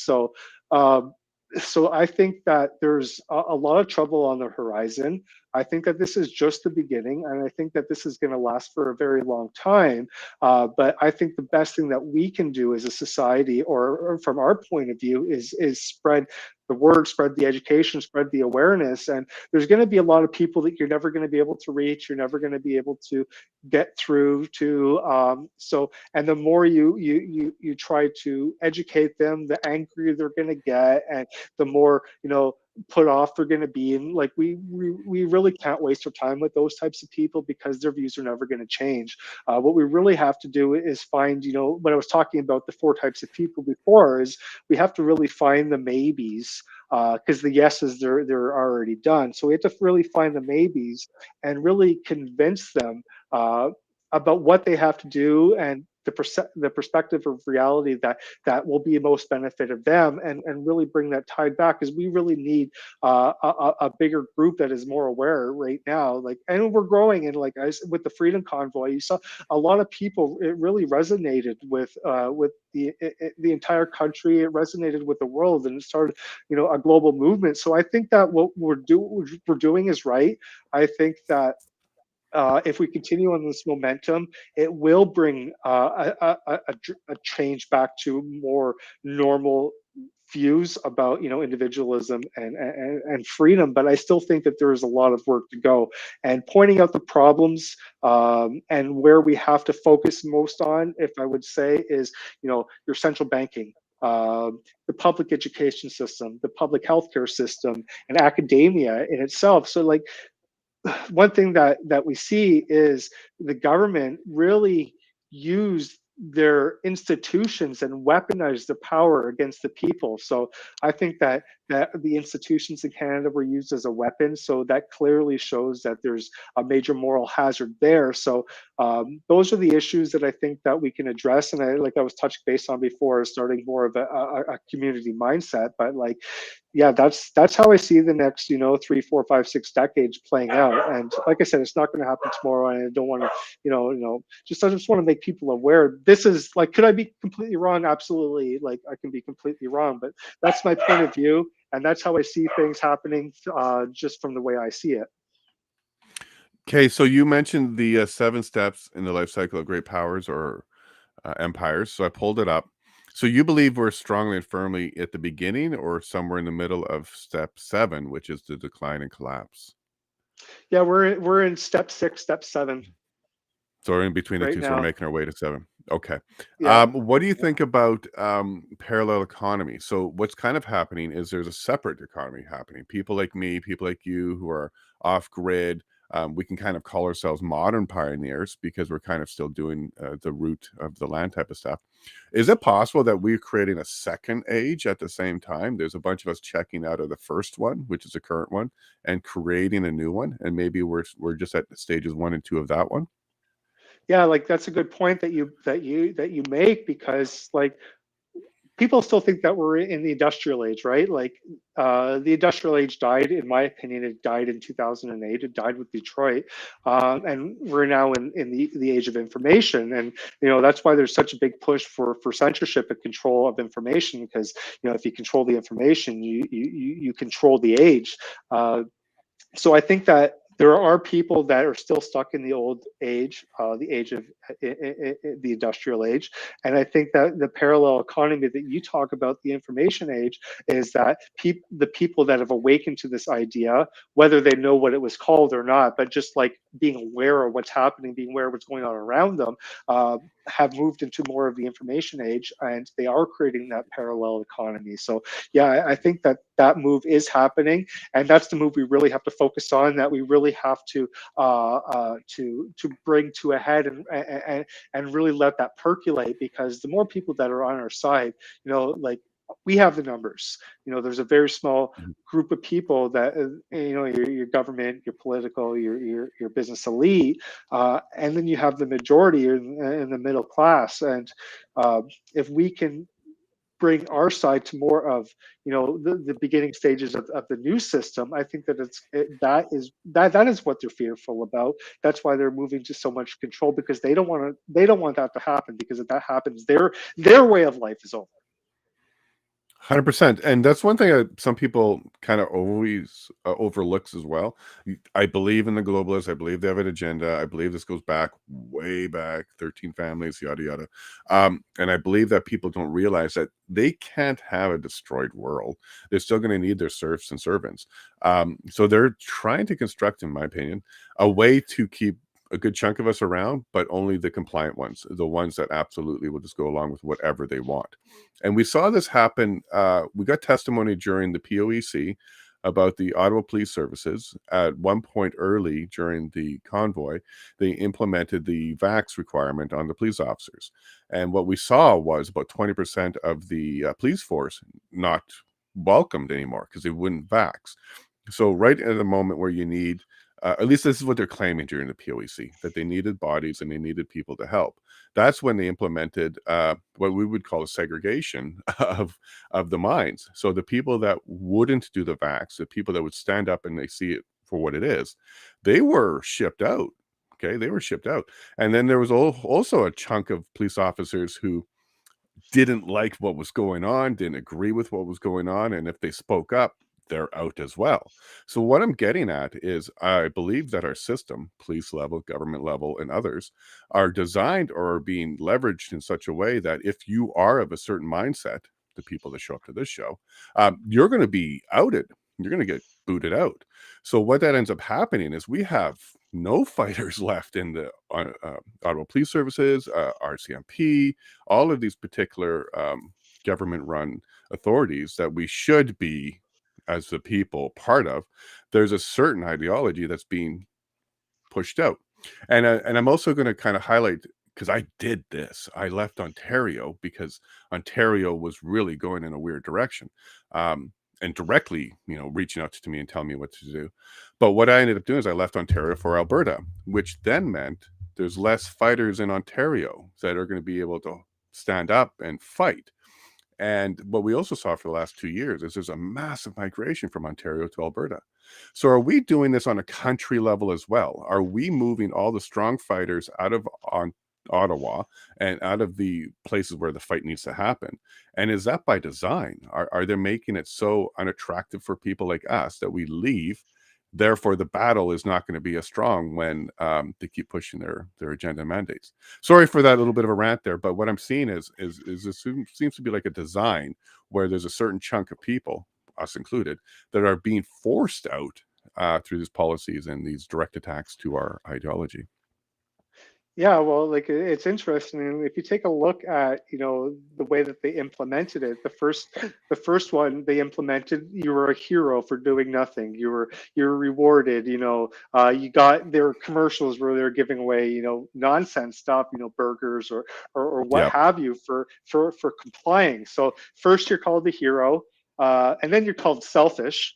So I think that there's a lot of trouble on the horizon. I think that this is just the beginning, and I think that this is going to last for a very long time. But I think the best thing that we can do as a society, or from our point of view, is spread the word, spread the education, spread the awareness. And there's going to be a lot of people that you're never going to be able to reach. You're never going to be able to get through to. And the more you try to educate them, the angrier they're going to get, and the more put off they're going to be. And like we really can't waste our time with those types of people, because their views are never going to change. What we really have to do is find, when I was talking about the 4 types of people before, is we have to really find the maybes, because the yeses, they're already done. So we have to really find the maybes and really convince them about what they have to do, and the perspective of reality that will be most benefit of them, and really bring that tide back, because we really need a bigger group that is more aware right now. Like, and we're growing, and like with the Freedom Convoy, you saw a lot of people. It really resonated with the entire country. It resonated with the world, and it started a global movement. So I think that what we're doing is right. I think that if we continue on this momentum, it will bring a change back to more normal views about individualism and freedom. But I still think that there is a lot of work to go, and pointing out the problems, and where we have to focus most on, if I would say, is your central banking, the public education system, the public healthcare system, and academia in itself. So like, one thing that we see is the government really used their institutions and weaponized the power against the people. So I think that that the institutions in Canada were used as a weapon. So that clearly shows that there's a major moral hazard there. So those are the issues that I think that we can address. And like I was touching base on before, starting more of a community mindset. But like, yeah, that's how I see the next, 3, 4, 5, 6 decades playing out. And like I said, it's not going to happen tomorrow. And I don't want to, I just want to make people aware. This is like, could I be completely wrong? Absolutely. Like I can be completely wrong, but that's my point of view, and that's how I see things happening, just from the way I see it. Okay, so you mentioned the 7 steps in the life cycle of great powers or empires. So I pulled it up. So you believe we're strongly and firmly at the beginning or somewhere in the middle of step 7, which is the decline and collapse? Yeah, we're in step 6, step 7 So we're in between the right two, so we're now. making our way to 7. Okay. Yeah. What do you think about parallel economy? So what's kind of happening is there's a separate economy happening. People like me, people like you who are off grid, we can kind of call ourselves modern pioneers because we're kind of still doing the root of the land type of stuff. Is it possible that we're creating a second age at the same time? There's a bunch of us checking out of the first one, which is the current one, and creating a new one, and maybe we're just at stages 1 and 2 of that one. Yeah, like that's a good point that you make, because like people still think that we're in the industrial age, right? Like the industrial age died, in my opinion, it died in 2008. It died with Detroit, and we're now in the age of information, and that's why there's such a big push for censorship and control of information, because if you control the information, you control the age. So I think that there are people that are still stuck in the old age, the age of the industrial age. And I think that the parallel economy that you talk about, the information age, is that the people that have awakened to this idea, whether they know what it was called or not, but just like being aware of what's happening, being aware of what's going on around them, have moved into more of the information age, and they are creating that parallel economy. So yeah, I think that that move is happening, and that's the move we really have to focus on. That we really have to bring to a head, and really let that percolate, because the more people that are on our side, like we have the numbers. There's a very small Mhm. group of people that your government, your political, your business elite, and then you have the majority in the middle class. And if we can bring our side to more of the beginning stages of the new system, I think that that is what they're fearful about. That's why they're moving to so much control, because they don't want that to happen, because if that happens, their way of life is over. 100%, and that's one thing that some people kind of always overlooks as well. I believe in the globalists. I believe they have an agenda. I believe this goes back way back, 13 families, yada yada. And I believe that people don't realize that they can't have a destroyed world. They're still going to need their serfs and servants. So they're trying to construct, in my opinion, a way to keep a good chunk of us around, but only the compliant ones, the ones that absolutely will just go along with whatever they want. And we saw this happen. We got testimony during the POEC about the Ottawa Police Services. At one point early during the convoy, they implemented the vax requirement on the police officers. And what we saw was about 20% of the police force not welcomed anymore because they wouldn't vax. So right at the moment where you need, at least this is what they're claiming during the POEC, that they needed bodies and they needed people to help. That's when they implemented what we would call a segregation of the mines. So the people that wouldn't do the vax, the people that would stand up and they see it for what it is, they were shipped out. Okay, they were shipped out. And then there was also a chunk of police officers who didn't like what was going on, didn't agree with what was going on, and if they spoke up, they're out as well. So what I'm getting at is I believe that our system, police level, government level, and others, are designed or are being leveraged in such a way that if you are of a certain mindset, the people that show up to this show, you're going to be outed. You're going to get booted out. So what that ends up happening is we have no fighters left in the Ottawa Police Services, RCMP, all of these particular government run authorities that we should be, as the people, part of. There's a certain ideology that's being pushed out. And I'm also going to kind of highlight, because I did this. I left Ontario because Ontario was really going in a weird direction. and directly, reaching out to me and telling me what to do. But what I ended up doing is I left Ontario for Alberta, which then meant there's less fighters in Ontario that are going to be able to stand up and fight. And what we also saw for the last 2 years is there's a massive migration from Ontario to Alberta. So are we doing this on a country level as well? Are we moving all the strong fighters out of Ottawa and out of the places where the fight needs to happen? And is that by design? Are they making it so unattractive for people like us that we leave? Therefore, the battle is not going to be as strong when they keep pushing their agenda and mandates. Sorry for that little bit of a rant there, but what I'm seeing is this seems to be like a design where there's a certain chunk of people, us included, that are being forced out through these policies and these direct attacks to our ideology. Yeah, well, like it's interesting. And if you take a look at, the way that they implemented it, the first one they implemented, you were a hero for doing nothing. You were rewarded. You got their commercials where they're giving away, nonsense stuff, burgers or what Yeah, have you for complying. So first you're called the hero, and then you're called selfish.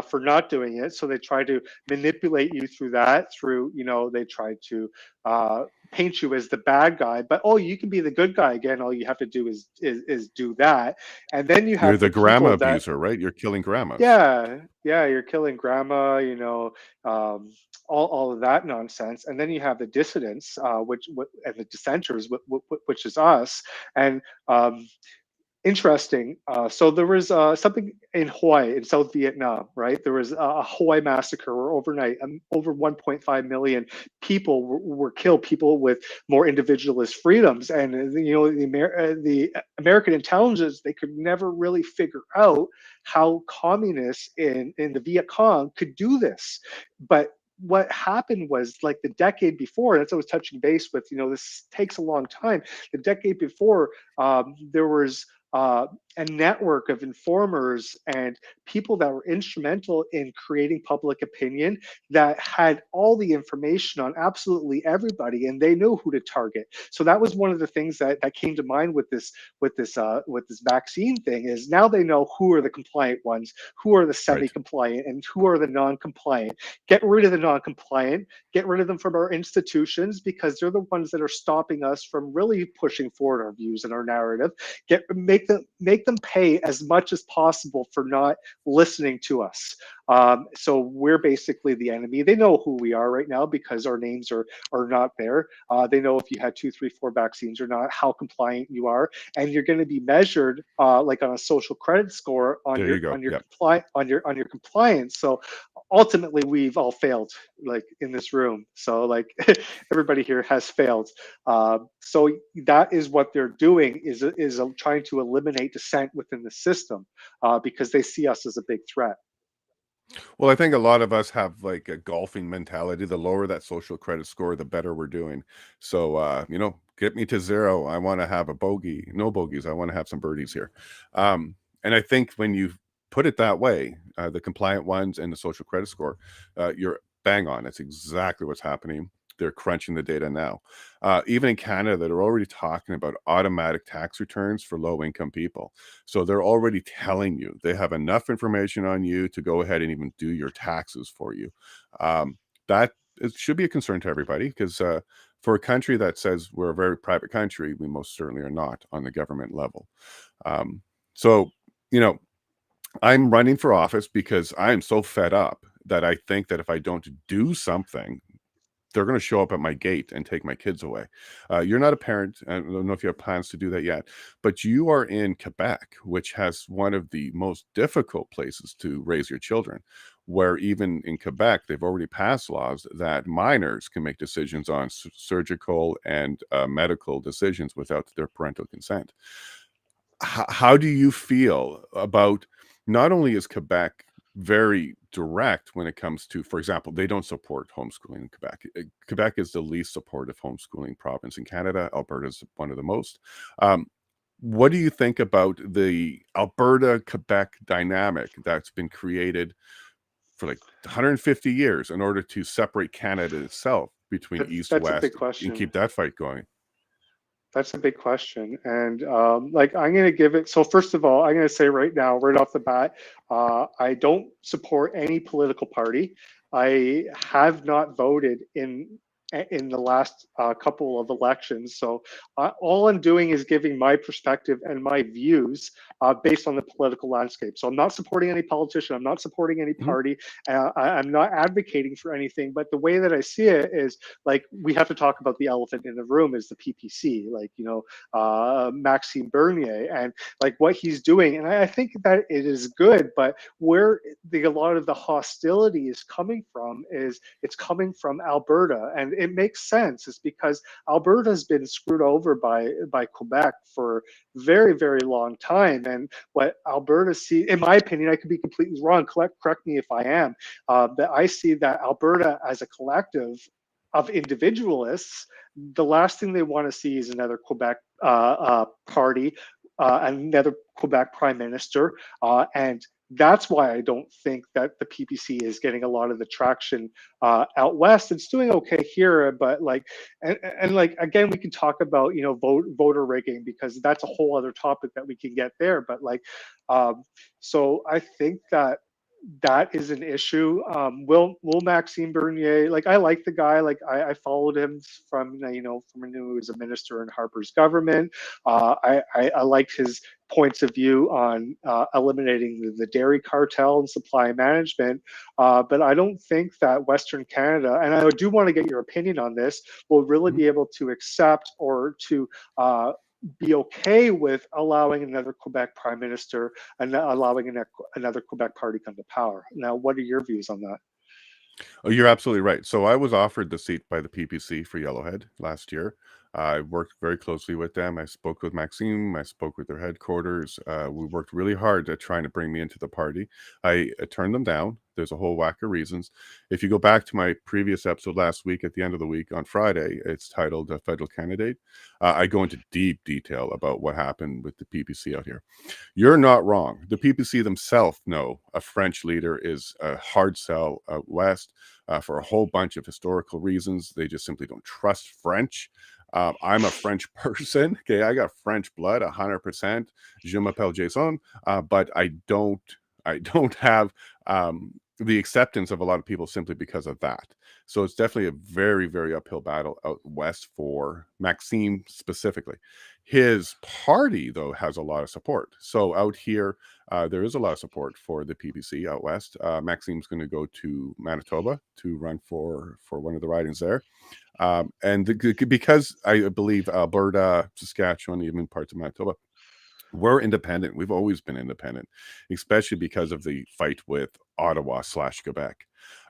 For not doing it, so they try to manipulate you through that. They try to paint you as the bad guy, but oh, you can be the good guy again. All you have to do is do that, and then you you're have the the grandma people that, abuser, right? You're killing grandmas. yeah, you're killing grandma, all of that nonsense, and then you have the dissidents, and the dissenters, which is us, and interesting. So there was something in Hawaii, in South Vietnam, right? There was a Hawaii massacre where overnight, over 1.5 million people were killed. People with more individualist freedoms, and the American intelligence, they could never really figure out how communists in the Viet Cong could do this, but what happened was, like, the decade before, that's what I was touching base with. This takes a long time. The decade before, there was a network of informers and people that were instrumental in creating public opinion, that had all the information on absolutely everybody, and they knew who to target. So that was one of the things that came to mind with this vaccine thing. Is now they know who are the compliant ones, who are the Right. semi-compliant, and who are the non-compliant. Get rid of the non-compliant, get rid of them from our institutions, because they're the ones that are stopping us from really pushing forward our views and our narrative. Make them pay as much as possible for not listening to us. So we're basically the enemy. They know who we are right now because our names are not there. They know if you had 2, 3, 4 vaccines or not, how compliant you are, and you're going to be measured like on a social credit score on There your you go. on your Yeah. on your compliance. So ultimately, we've all failed, like, in this room. So, like, everybody here has failed. So that is what they're doing, is trying to eliminate dissent within the system, because they see us as a big threat. Well, I think a lot of us have like a golfing mentality. The lower that social credit score, the better we're doing. So, get me to zero. I want to have a bogey. No bogeys. I want to have some birdies here. And I think when you put it that way, the compliant ones and the social credit score, you're bang on. That's exactly what's happening. They're crunching the data now. Even in Canada, they're already talking about automatic tax returns for low income people. So they're already telling you they have enough information on you to go ahead and even do your taxes for you. That it should be a concern to everybody because for a country that says we're a very private country, we most certainly are not on the government level. Um, so, you know, I'm running for office because I'm so fed up that I think that if I don't do something, they're going to show up at my gate and take my kids away. You're not a parent. I don't know if you have plans to do that yet, but you are in Quebec, which has one of the most difficult places to raise your children. Where even in Quebec, they've already passed laws that minors can make decisions on surgical and medical decisions without their parental consent. How do you feel about not only is Quebec very direct when it comes to, for example, they don't support homeschooling in Quebec. Quebec is the least supportive homeschooling province in Canada. Alberta is one of the most. Um, what do you think about the Alberta Quebec dynamic that's been created for like 150 years in order to separate Canada itself between That's east that's a big west and question. keep that fight going? That's a big question. And like, I'm going to give it. So, first of all, I'm going to say right now, right off the bat, I don't support any political party. I have not voted in the last couple of elections. So, all I'm doing is giving my perspective and my views based on the political landscape. So, I'm not supporting any politician. I'm not supporting any Mhm. party. I'm not advocating for anything. But the way that I see it is, like, we have to talk about the elephant in the room is the PPC, like, Maxime Bernier, and like what he's doing. And I think that it is good, but where a lot of the hostility is coming from is it's coming from Alberta, and it makes sense. It's because Alberta's been screwed over by Quebec for very, very long time. And what Alberta sees, in my opinion, I could be completely wrong. Correct me if I am. That I see that Alberta as a collective of individualists, the last thing they want to see is another Quebec party, another Quebec prime minister, and that's why I don't think that the PPC is getting a lot of the traction out west. It's doing okay here, but like, and like again, we can talk about voter rigging because that's a whole other topic that we can get there. But like, so I think that that is an issue. Will Maxime Bernier, like, I like the guy, like I followed him from from when he was a minister in Harper's government. I liked his points of view on eliminating the dairy cartel and supply management. But I don't think that Western Canada, and I do want to get your opinion on this, will really Mhm. be able to accept or to be okay with allowing another Quebec prime minister and allowing another Quebec party come to power. Now, what are your views on that? Oh, you're absolutely right. So I was offered the seat by the PPC for Yellowhead last year. I worked very closely with them. I spoke with Maxime. I spoke with their headquarters. We worked really hard at trying to bring me into the party. I turned them down. There's a whole whack of reasons. If you go back to my previous episode last week, at the end of the week on Friday, it's titled "A Federal Candidate." I go into deep detail about what happened with the PPC out here. You're not wrong. The PPC themselves know a French leader is a hard sell out west for a whole bunch of historical reasons. They just simply don't trust French. I'm a French person. Okay, I got French blood, 100%. Je m'appelle Jason, but I don't have the acceptance of a lot of people simply because of that. So it's definitely a very, very uphill battle out west for Maxime specifically. His party, though, has a lot of support. So out here, there is a lot of support for the PPC out west. Maxime's going to go to Manitoba to run for one of the ridings there. Because I believe Alberta, Saskatchewan, even parts of Manitoba, we're independent. We've always been independent, especially because of the fight with Ottawa/Quebec.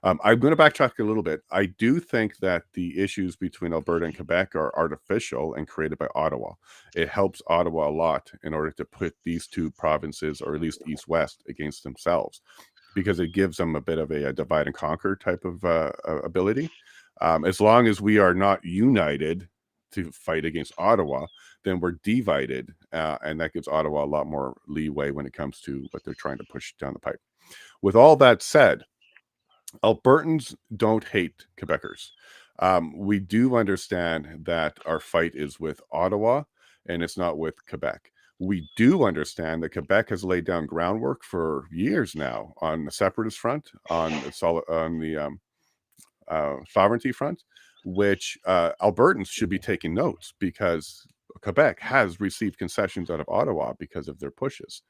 I'm going to backtrack a little bit. I do think that the issues between Alberta and Quebec are artificial and created by Ottawa. It helps Ottawa a lot in order to put these two provinces, or at least east-west, against themselves, because it gives them a bit of a divide and conquer type of ability. As long as we are not united to fight against Ottawa, then we're divided, and that gives Ottawa a lot more leeway when it comes to what they're trying to push down the pipe. With all that said, Albertans don't hate Quebecers. We do understand that our fight is with Ottawa and it's not with Quebec. We do understand that Quebec has laid down groundwork for years now on the separatist front, on the sovereignty front, which Albertans should be taking notes, because Quebec has received concessions out of Ottawa because of their pushes.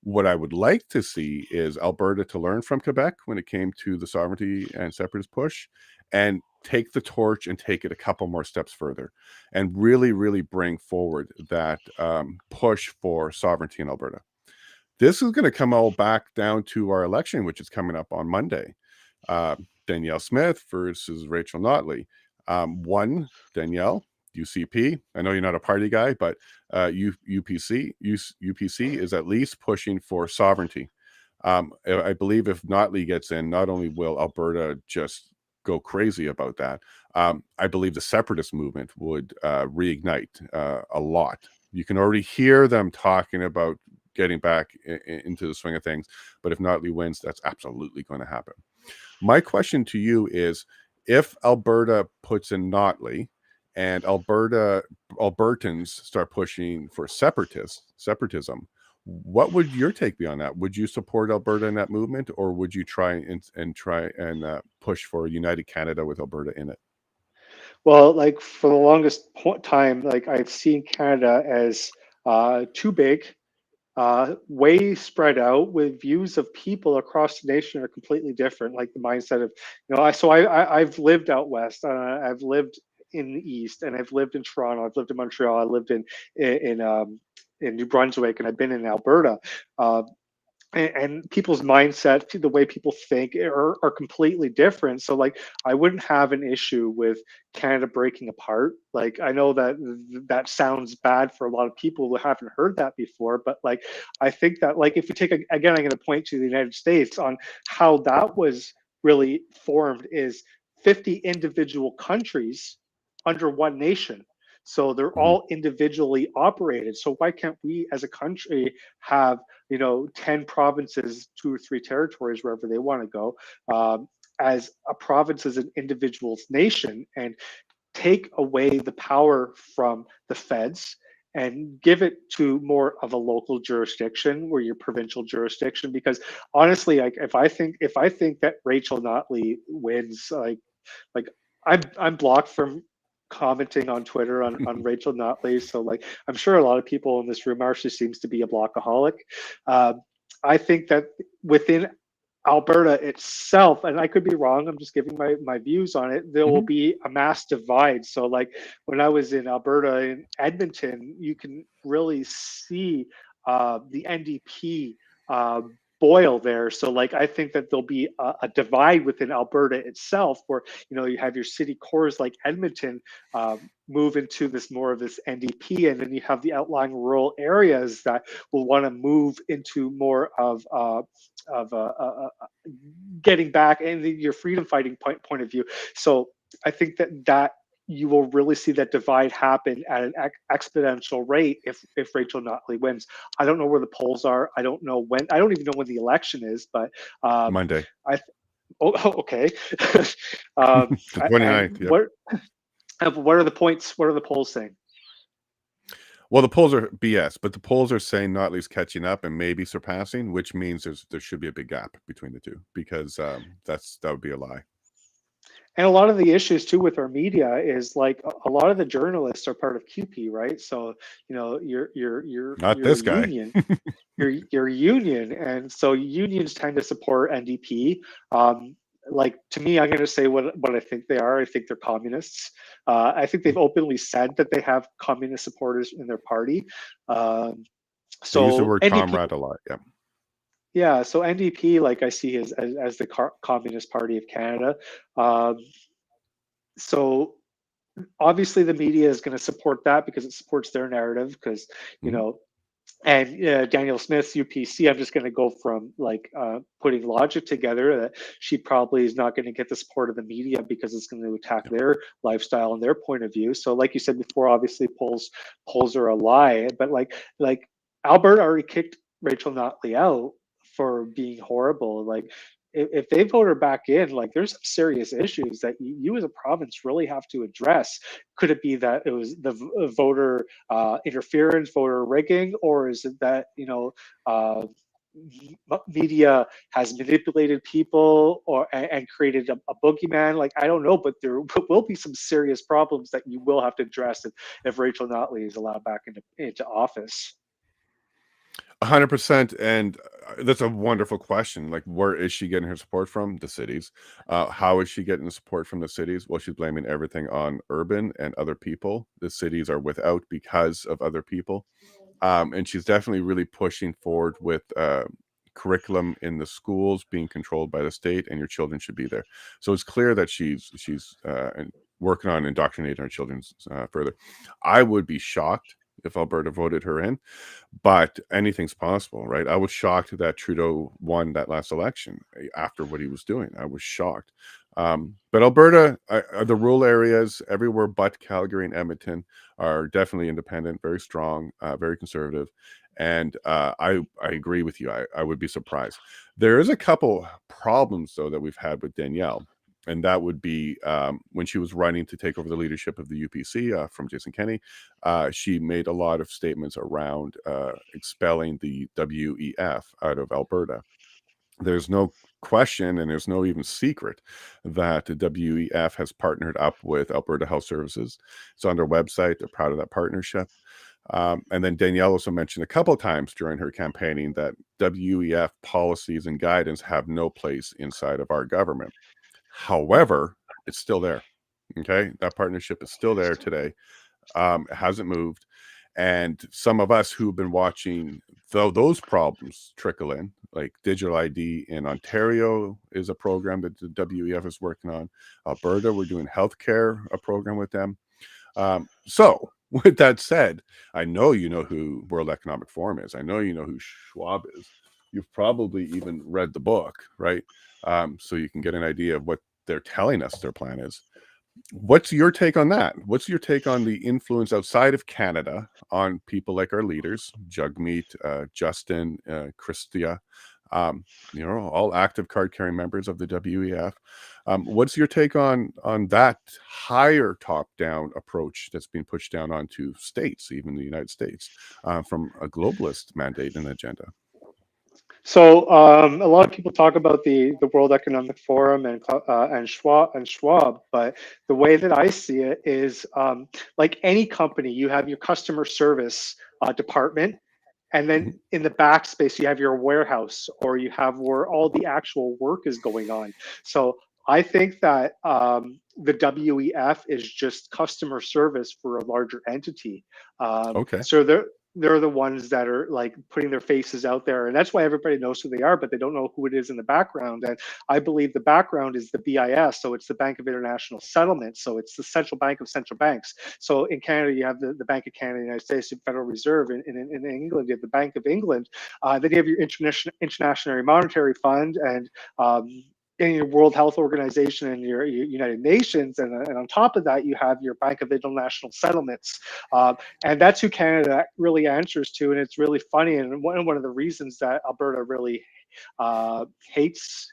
What I would like to see is Alberta to learn from Quebec when it came to the sovereignty and separatist push, and take the torch and take it a couple more steps further, and really, really bring forward that push for sovereignty in Alberta. This is going to come all back down to our election, which is coming up on Monday. Uh, Danielle Smith versus Rachel Notley. One, Danielle, UCP. I know you're not a party guy, but UPC is at least pushing for sovereignty. I believe if Notley gets in, not only will Alberta just go crazy about that, I believe the separatist movement would reignite a lot. You can already hear them talking about getting back into the swing of things, but if Notley wins, that's absolutely going to happen. My question to you is, if Alberta puts in Notley and Albertans start pushing for separatism. What would your take be on that? Would you support Alberta in that movement, or would you try and push for a united Canada with Alberta in it? Well, like for the longest time, like I've seen Canada as too big, way spread out, with views of people across the nation are completely different. Like the mindset of, I've lived out west, I've lived in the east, and I've lived in Toronto, I've lived in Montreal, I lived in New Brunswick, and I've been in Alberta. Uh, and people's mindset, the way people think are completely different. So like I wouldn't have an issue with Canada breaking apart. Like I know that that sounds bad for a lot of people who haven't heard that before, but like I think that, like, if you take again, I'm going to point to the United States on how that was really formed, is 50 individual countries under one nation. So they're Mhm. all individually operated. So why can't we as a country have, 10 provinces, 2 or 3 territories, wherever they want to go, as a province, as an individual's nation, and take away the power from the feds and give it to more of a local jurisdiction, or your provincial jurisdiction? Because honestly, like if I think that Rachel Notley wins, like I'm blocked from commenting on Twitter on Rachel Notley. So like I'm sure a lot of people in this room are. She seems to be a blockaholic. Uh, I think that within Alberta itself, and I could be wrong, I'm just giving my views on it, there will Mhm. be a mass divide. So like when I was in Alberta, in Edmonton, you can really see the NDP uh, boil there. So like I think that there'll be a divide within Alberta itself, where you have your city cores like Edmonton move into this more of this NDP, and then you have the outlying rural areas that will want to move into more of getting back and your freedom fighting point of view. So I think that you will really see that divide happen at an exponential rate if Rachel Notley wins. I don't know where the polls are. I don't know when. I don't even know when the election is. But Monday, I. Oh, okay. the And 29th. Yep. what are the points? What are the polls saying? Well, the polls are BS, but the polls are saying Notley's catching up and maybe surpassing, which means there should be a big gap between the two, because that would be a lie. And a lot of the issues too with our media is like a lot of the journalists are part of QP, right? So Not your this guy. union, your union, and so unions tend to support NDP. Like to me, I'm going to say what I think they are. I think they're communists. I think they've openly said that they have communist supporters in their party. Um, They use the so word NDP, comrade a lot. Yeah. yeah. So NDP, like I see as the Communist Party of Canada. Um, so obviously the media is going to support that because it supports their narrative, because you Mhm. know and Daniel Smith's UPC, I'm just going to go from like putting logic together that she probably is not going to get the support of the media because it's going to attack Yeah. their lifestyle and their point of view. So like you said before, obviously polls are a lie, but like Alberta already kicked Rachel Notley out for being horrible. Like if they vote her back in, like there's some serious issues that you as a province really have to address. Could it be that it was the voter interference, voter rigging, or is it that media has manipulated people and created a boogeyman? Like I don't know, but there will be some serious problems that you will have to address if Rachel Notley is allowed back into office. 100%. And that's a wonderful question. Like, where is she getting her support from? The cities. How is she getting the support from the cities? Well, she's blaming everything on urban and other people. The cities are without because of other people. And she's definitely really pushing forward with curriculum in the schools being controlled by the state, and your children should be there. So it's clear that she's working on indoctrinating our children further. I would be shocked if Alberta voted her in, but anything's possible, right? I was shocked that Trudeau won that last election after what he was doing. I was shocked. But Alberta, the rural areas everywhere but Calgary and Edmonton are definitely independent, very strong, very conservative. And I agree with you. I would be surprised. There is a couple problems though that we've had with Danielle. And that would be when she was running to take over the leadership of the UPC from Jason Kenney. She made a lot of statements around expelling the WEF out of Alberta. There's no question, and there's no even secret, that the WEF has partnered up with Alberta Health Services. It's on their website. They're proud of that partnership. And then Danielle also mentioned a couple of times during her campaigning that WEF policies and guidance have no place inside of our government. However, it's still there. Okay. That partnership is still there today. It hasn't moved. And some of us who've been watching those problems trickle in, like digital ID in Ontario is a program that the WEF is working on. Alberta, we're doing healthcare, a program with them. So with that said, I know you know who World Economic Forum is. I know you know who Schwab is. You've probably even read the book, right? So you can get an idea of what they're telling us their plan is. What's your take on that? What's your take on the influence outside of Canada on people like our leaders, Jugmeet, Justin, Christia, all active card-carrying members of the WEF? What's your take on that higher top-down approach that's being pushed down onto states, even the United States, from a globalist mandate and agenda? So a lot of people talk about the World Economic Forum and Schwab, but the way that I see it is like any company, you have your customer service department, and then Mhm. in the backspace you have your warehouse, or you have where all the actual work is going on. So I think that the WEF is just customer service for a larger entity. Okay, So they're the ones that are like putting their faces out there, and that's why everybody knows who they are, but they don't know who it is in the background. And I believe the background is the BIS, so it's the Bank of International Settlements, so it's the central bank of central banks. So in Canada you have the Bank of Canada, the United States Federal Reserve. In England you have the Bank of England. Then you have your International Monetary Fund, and in your World Health Organization, and your United Nations, and on top of that, you have your Bank of International Settlements, and that's who Canada really answers to. And it's really funny, and one of the reasons that Alberta really hates,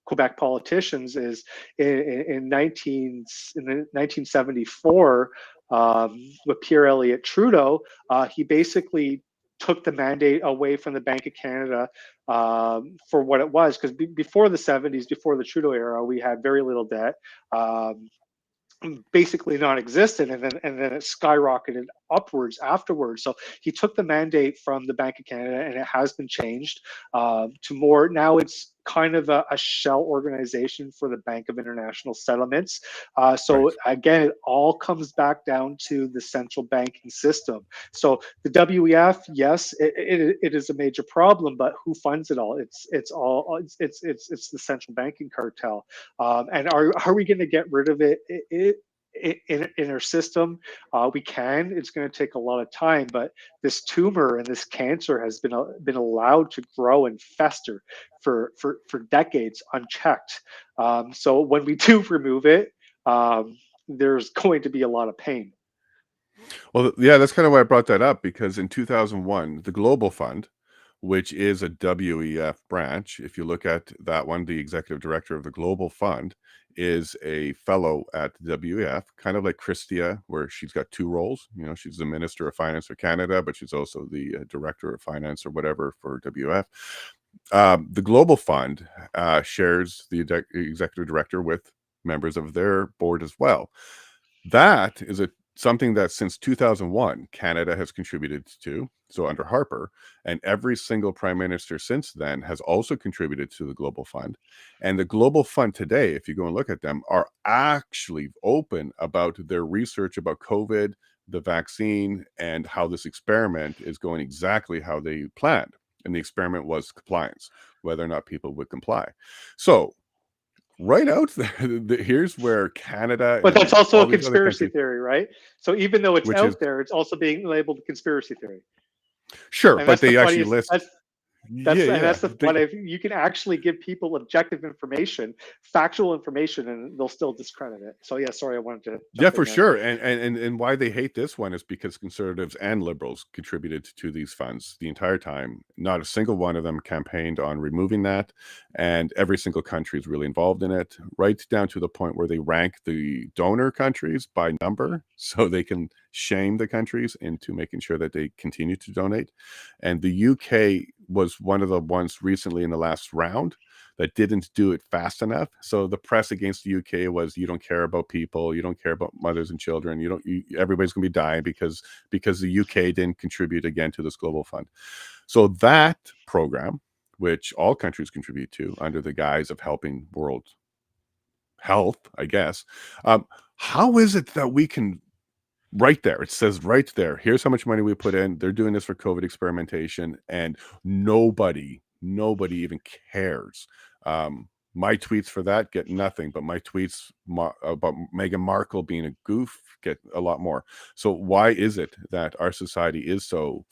Quebec politicians is in 1974 with Pierre Elliott Trudeau. He basically took the mandate away from the Bank of Canada for what it was, because before the 70s, before the Trudeau era, we had very little debt. Basically non-existent, and then it skyrocketed upwards afterwards. So he took the mandate from the Bank of Canada, and it has been changed to more. Now it's kind of a shell organization for the Bank of International Settlements. So right. again, it all comes back down to the central banking system. So the WEF, yes, it is a major problem, but who funds it all? It's the central banking cartel. And are we going to get rid of it? In our system, we can. It's going to take a lot of time, but this tumor and this cancer has been allowed to grow and fester for decades unchecked. So when we do remove it, there's going to be a lot of pain. Well, yeah, that's kind of why I brought that up, because in 2001, the Global Fund, which is a WEF branch, if you look at that one, the executive director of the Global Fund is a fellow at the WEF, kind of like Christia, where she's got two roles. She's the Minister of Finance for Canada, but she's also the Director of Finance or whatever for WEF. The Global Fund shares the executive director with members of their board as well. That is something that since 2001, Canada has contributed to. So under Harper, and every single prime minister since then has also contributed to the Global Fund. And the Global Fund today, if you go and look at them, are actually open about their research about COVID, the vaccine, and how this experiment is going exactly how they planned. And the experiment was compliance, whether or not people would comply. So right out there, here's where Canada But that's and also a all these other conspiracy countries, theory, right? So even though it's which is out there, it's also being labeled a conspiracy theory. sure, And but that's the they actually funniest. list. That's Yeah, and yeah. that's the fun. If you can actually give people objective information, factual information, and they'll still discredit it. So yeah, sorry, I wanted to Yeah, jump in for there. sure. And why they hate this one is because conservatives and liberals contributed to these funds the entire time. Not a single one of them campaigned on removing that, and every single country is really involved in it, right down to the point where they rank the donor countries by number so they can shame the countries into making sure that they continue to donate. And the UK was one of the ones recently in the last round that didn't do it fast enough. So the press against the UK was, you don't care about people, you don't care about mothers and children, everybody's going to be dying because the UK didn't contribute again to this global fund. So that program, which all countries contribute to under the guise of helping world health, I guess, how is it that we can, right there, it says right there, here's how much money we put in, they're doing this for COVID experimentation, and nobody even cares. My tweets for that get nothing, but my tweets about Meghan Markle being a goof get a lot more. So why is it that our society is so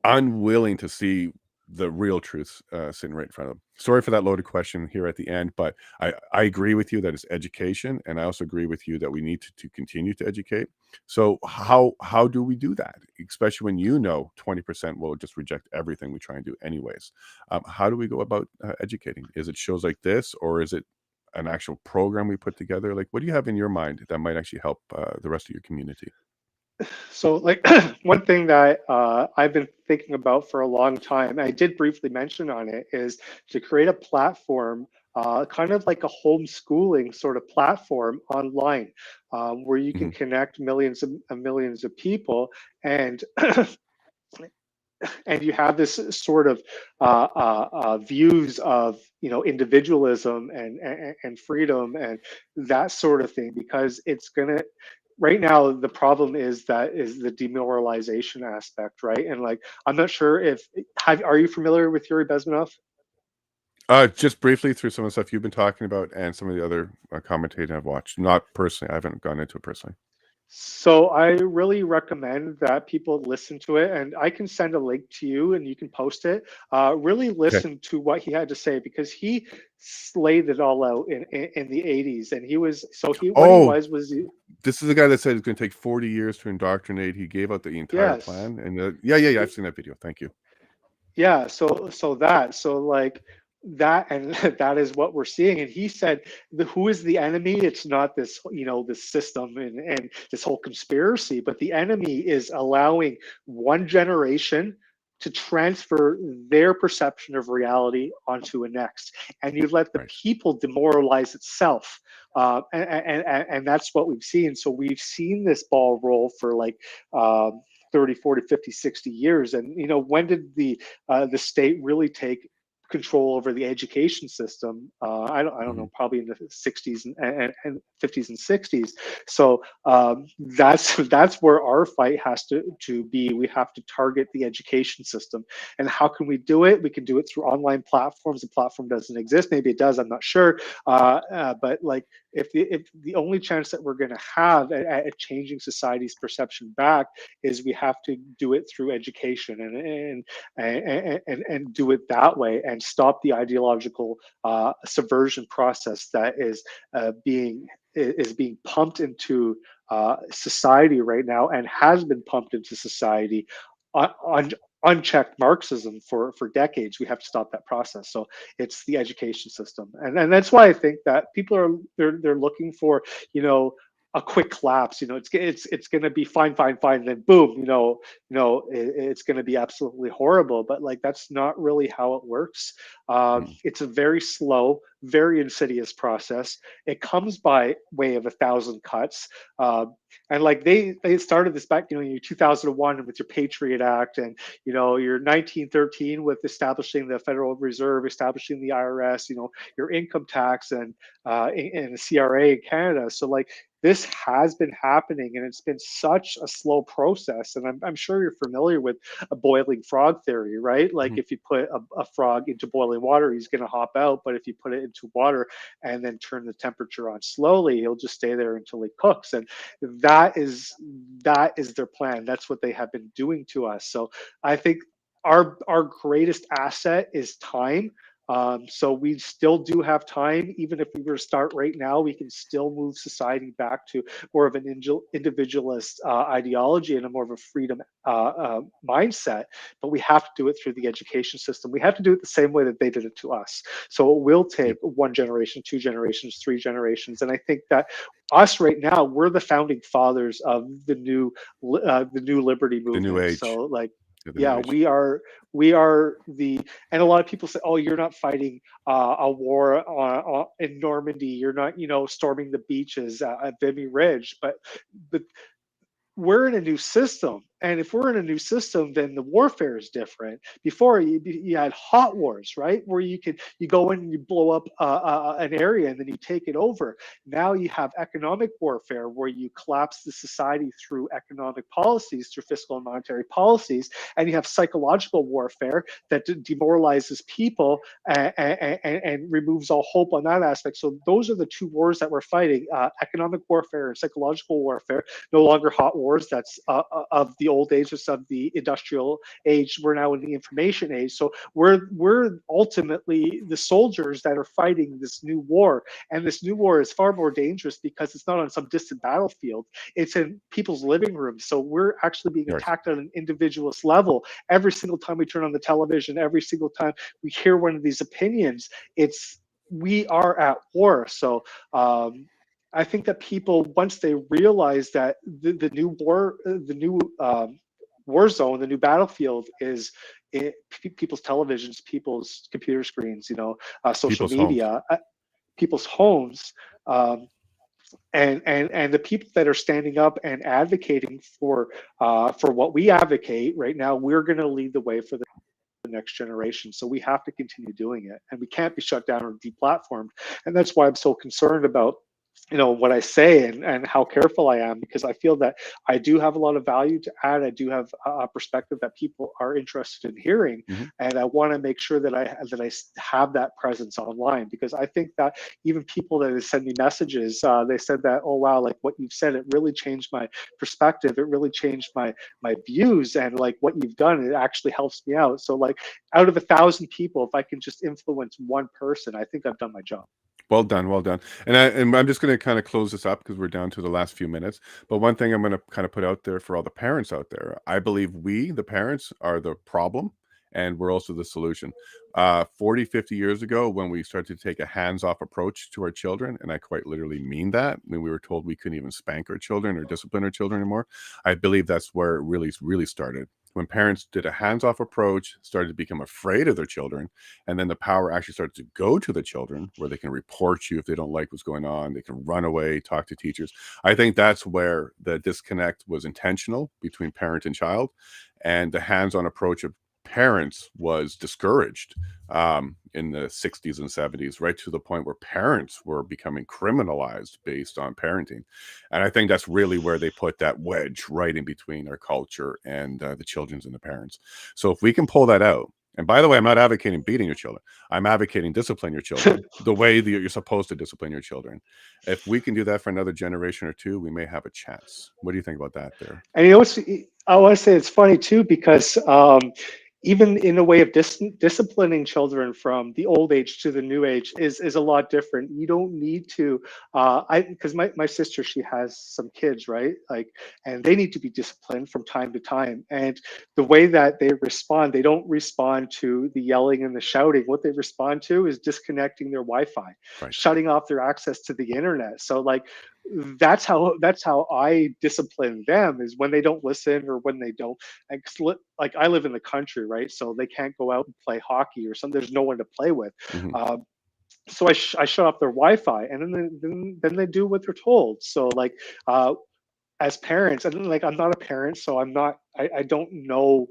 unwilling to see the real truth sitting right in front of them? Sorry for that loaded question here at the end, but I agree with you that it's education, and I also agree with you that we need to continue to educate. So how do we do that, especially when 20% will just reject everything we try and do anyways? How do we go about educating? Is it shows like this, or is it an actual program we put together? Like, what do you have in your mind that might actually help the rest of your community? So, like one thing that I've been thinking about for a long time, I did briefly mention on it, is to create a platform, kind of like a homeschooling sort of platform online, where you can Hmm. connect millions of people, and and you have this sort of views of individualism and freedom and that sort of thing, because it's gonna right now the problem is the demoralization aspect, right? And like, I'm not sure if are you familiar with Yuri Bezmenov? Just briefly through some of the stuff you've been talking about and some of the other commentating I've watched. Not personally, I haven't gone into it personally. So I really recommend that people listen to it, and I can send a link to you, and you can post it. Really Okay. listen to what he had to say, because he slayed it all out in the '80s, and he was so he what he Oh, was this is the guy that said it's going to take 40 years to indoctrinate. He gave out the entire yes. plan, and yeah, I've seen that video. Thank you. Yeah, so like that, and that is what we're seeing. And he said, who is the enemy? It's not this, this system and this whole conspiracy, but the enemy is allowing one generation to transfer their perception of reality onto a next, and you let the Right. people demoralize itself. And that's what we've seen. So we've seen this ball roll for like 30, 40, 50, 60 years. And when did the state really take control over the education system? I don't Hmm. know, probably in the 60s and 50s and 60s. So that's where our fight has to be. We have to target the education system. And how can we do it? We can do it through online platforms. The platform doesn't exist. Maybe it does. I'm not sure. But like, if the only chance that we're going to have at changing society's perception back is we have to do it through education, and do it that way, and stop the ideological subversion process that is being pumped into society right now, and has been pumped into society on unchecked Marxism for decades. We have to stop that process. So it's the education system, and that's why I think that people are they're looking for, a quick collapse. It's going to be fine, fine, fine, and then boom, it's going to be absolutely horrible. But like, that's not really how it works. Hmm. It's a very slow, very insidious process. It comes by way of 1,000 cuts. And like, they started this back, in 2001 with your Patriot Act, and your 1913 with establishing the Federal Reserve, establishing the IRS, your income tax, and the CRA in Canada. So like, this has been happening, and it's been such a slow process. And I'm sure you're familiar with a boiling frog theory, right? Like, Hmm. if you put a frog into boiling water, he's going to hop out. But if you put it into water and then turn the temperature on slowly, he'll just stay there until he cooks. And that is their plan. That's what they have been doing to us. So I think our greatest asset is time. So we still do have time. Even if we were to start right now, we can still move society back to more of an individualist ideology and a more of a freedom mindset. But we have to do it through the education system. We have to do it the same way that they did it to us. So it will take Yep. one generation, two generations, three generations. And I think that us right now, we're the founding fathers of the new liberty The new movement. age. So like, Yeah, the new yeah, age. we are the, and a lot of people say, oh, you're not fighting a war in Normandy, you're not, you know, storming the beaches at Vimy Ridge, but we're in a new system. And if we're in a new system, then the warfare is different. Before you had hot wars, right? Where you go in and you blow up an area and then you take it over. Now you have economic warfare where you collapse the society through economic policies, through fiscal and monetary policies. And you have psychological warfare that demoralizes people and removes all hope on that aspect. So those are the two wars that we're fighting, economic warfare and psychological warfare. No longer hot wars. That's of the old ages of the industrial age. We're now in the information age. So we're ultimately the soldiers that are fighting this new war. And this new war is far more dangerous because it's not on some distant battlefield. It's in people's living rooms. So we're actually being Right. attacked on an individualist level. Every single time we turn on the television, every single time we hear one of these opinions, we are at war. So I think that people, once they realize that the new war zone, the new battlefield is people's televisions, people's computer screens, you know, social People's homes. media, people's homes, um, and the people that are standing up and advocating for what we advocate right now, we're going to lead the way for the next generation. So we have to continue doing it, and we can't be shut down or deplatformed. And that's why I'm so concerned about, you know, what I say and how careful I am, because I feel that I do have a lot of value to add. I do have a perspective that people are interested in hearing, Hmm. and I want to make sure that I have that presence online, because I think that even people that send me messages, they said that, oh wow, like what you've said, it really changed my perspective. It really changed my views, and like what you've done, it actually helps me out. So like out of 1,000 people, if I can just influence one person, I think I've done my job. Well done, well done. And I'm just going to kind of close this up because we're down to the last few minutes. But one thing I'm going to kind of put out there for all the parents out there, I believe we, the parents, are the problem, and we're also the solution. 40, 50 years ago, when we started to take a hands-off approach to our children, and I quite literally mean that, when we were told we couldn't even spank our children or discipline our children anymore, I believe that's where it really started. When parents did a hands-off approach, started to become afraid of their children, and then the power actually starts to go to the children, where they can report you if they don't like what's going on. They can run away, talk to teachers. I think that's where the disconnect was intentional between parent and child, and the hands-on approach of parents was discouraged in the 60s and 70s, right to the point where parents were becoming criminalized based on parenting. And I think that's really where they put that wedge right in between our culture and the children's and the parents. So if we can pull that out, and by the way, I'm not advocating beating your children. I'm advocating discipline your children the way that you're supposed to discipline your children. If we can do that for another generation or two, we may have a chance. What do you think about that there? And you know, I want to say it's funny too, because even in a way of disciplining children from the old age to the new age is a lot different. You don't need to, because my sister, she has some kids, right? Like, and they need to be disciplined from time to time. And the way that they respond, they don't respond to the yelling and the shouting. What they respond to is disconnecting their Wi-Fi, Right. shutting off their access to the internet. So like, that's how I discipline them, is when they don't listen or when they don't, like I live in the country, right? So they can't go out and play hockey or something. There's no one to play with. Hmm. So I shut off their Wi-Fi, and then they do what they're told. So like as parents, and like I'm not a parent, so I don't know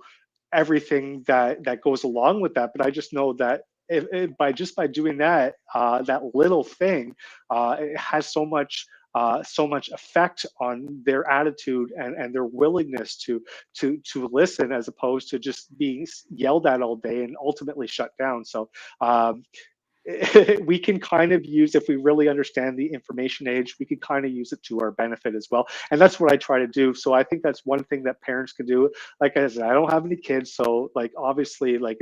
everything that goes along with that, but I just know that if by doing that that little thing, it has so much effect on their attitude and their willingness to listen, as opposed to just being yelled at all day and ultimately shut down. So we can kind of use, if we really understand the information age, we can kind of use it to our benefit as well. And that's what I try to do. So I think that's one thing that parents can do. Like I said, I don't have any kids, so like obviously, like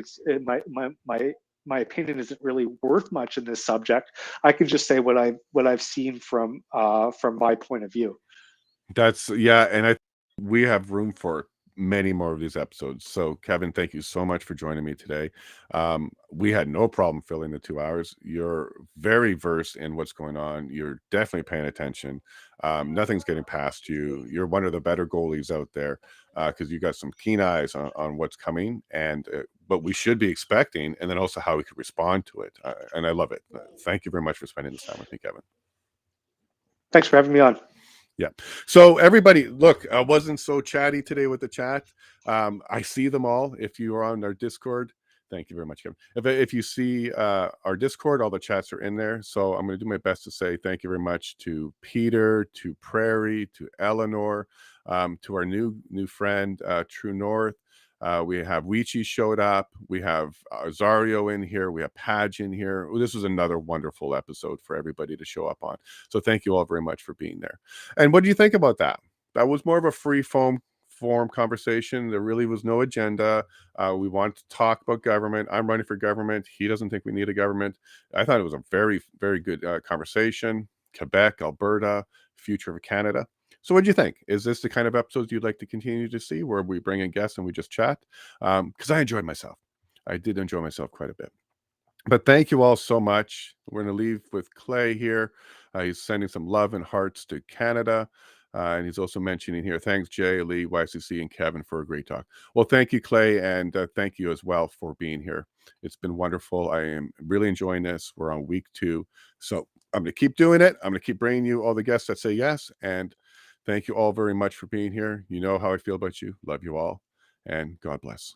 my opinion isn't really worth much in this subject. I can just say what I've seen from my point of view. That's yeah, and we have room for many more of these episodes. So Kevin, thank you so much for joining me today. We had no problem filling the 2 hours. You're very versed in what's going on. You're definitely paying attention. Nothing's getting past you. You're one of the better goalies out there because you got some keen eyes on what's coming and what we should be expecting, and then also how we could respond to it. And I love it. Thank you very much for spending this time with me, Kevin. Thanks for having me on. Yeah. So everybody, look, I wasn't so chatty today with the chat. I see them all. If you are on our Discord, thank you very much, Kevin. If you see our Discord, all the chats are in there. So I'm going to do my best to say thank you very much to Peter, to Prairie, to Eleanor, to our new friend, True North. We have Weechi showed up. We have Zario in here. We have Padge in here. This was another wonderful episode for everybody to show up on. So thank you all very much for being there. And what do you think about that? That was more of a free form conversation. There really was no agenda. We wanted to talk about government. I'm running for government. He doesn't think we need a government. I thought it was a very, very good conversation. Quebec, Alberta, future of Canada. So what do you think? Is this the kind of episodes you'd like to continue to see where we bring in guests and we just chat? Because I enjoyed myself. I did enjoy myself quite a bit. But thank you all so much. We're going to leave with Clay here. He's sending some love and hearts to Canada. And he's also mentioning here, thanks, Jay, Lee, YCC, and Kevin for a great talk. Well, thank you, Clay, and thank you as well for being here. It's been wonderful. I am really enjoying this. We're on week 2. So I'm going to keep doing it. I'm going to keep bringing you all the guests that say yes. And thank you all very much for being here. You know how I feel about you. Love you all. And God bless.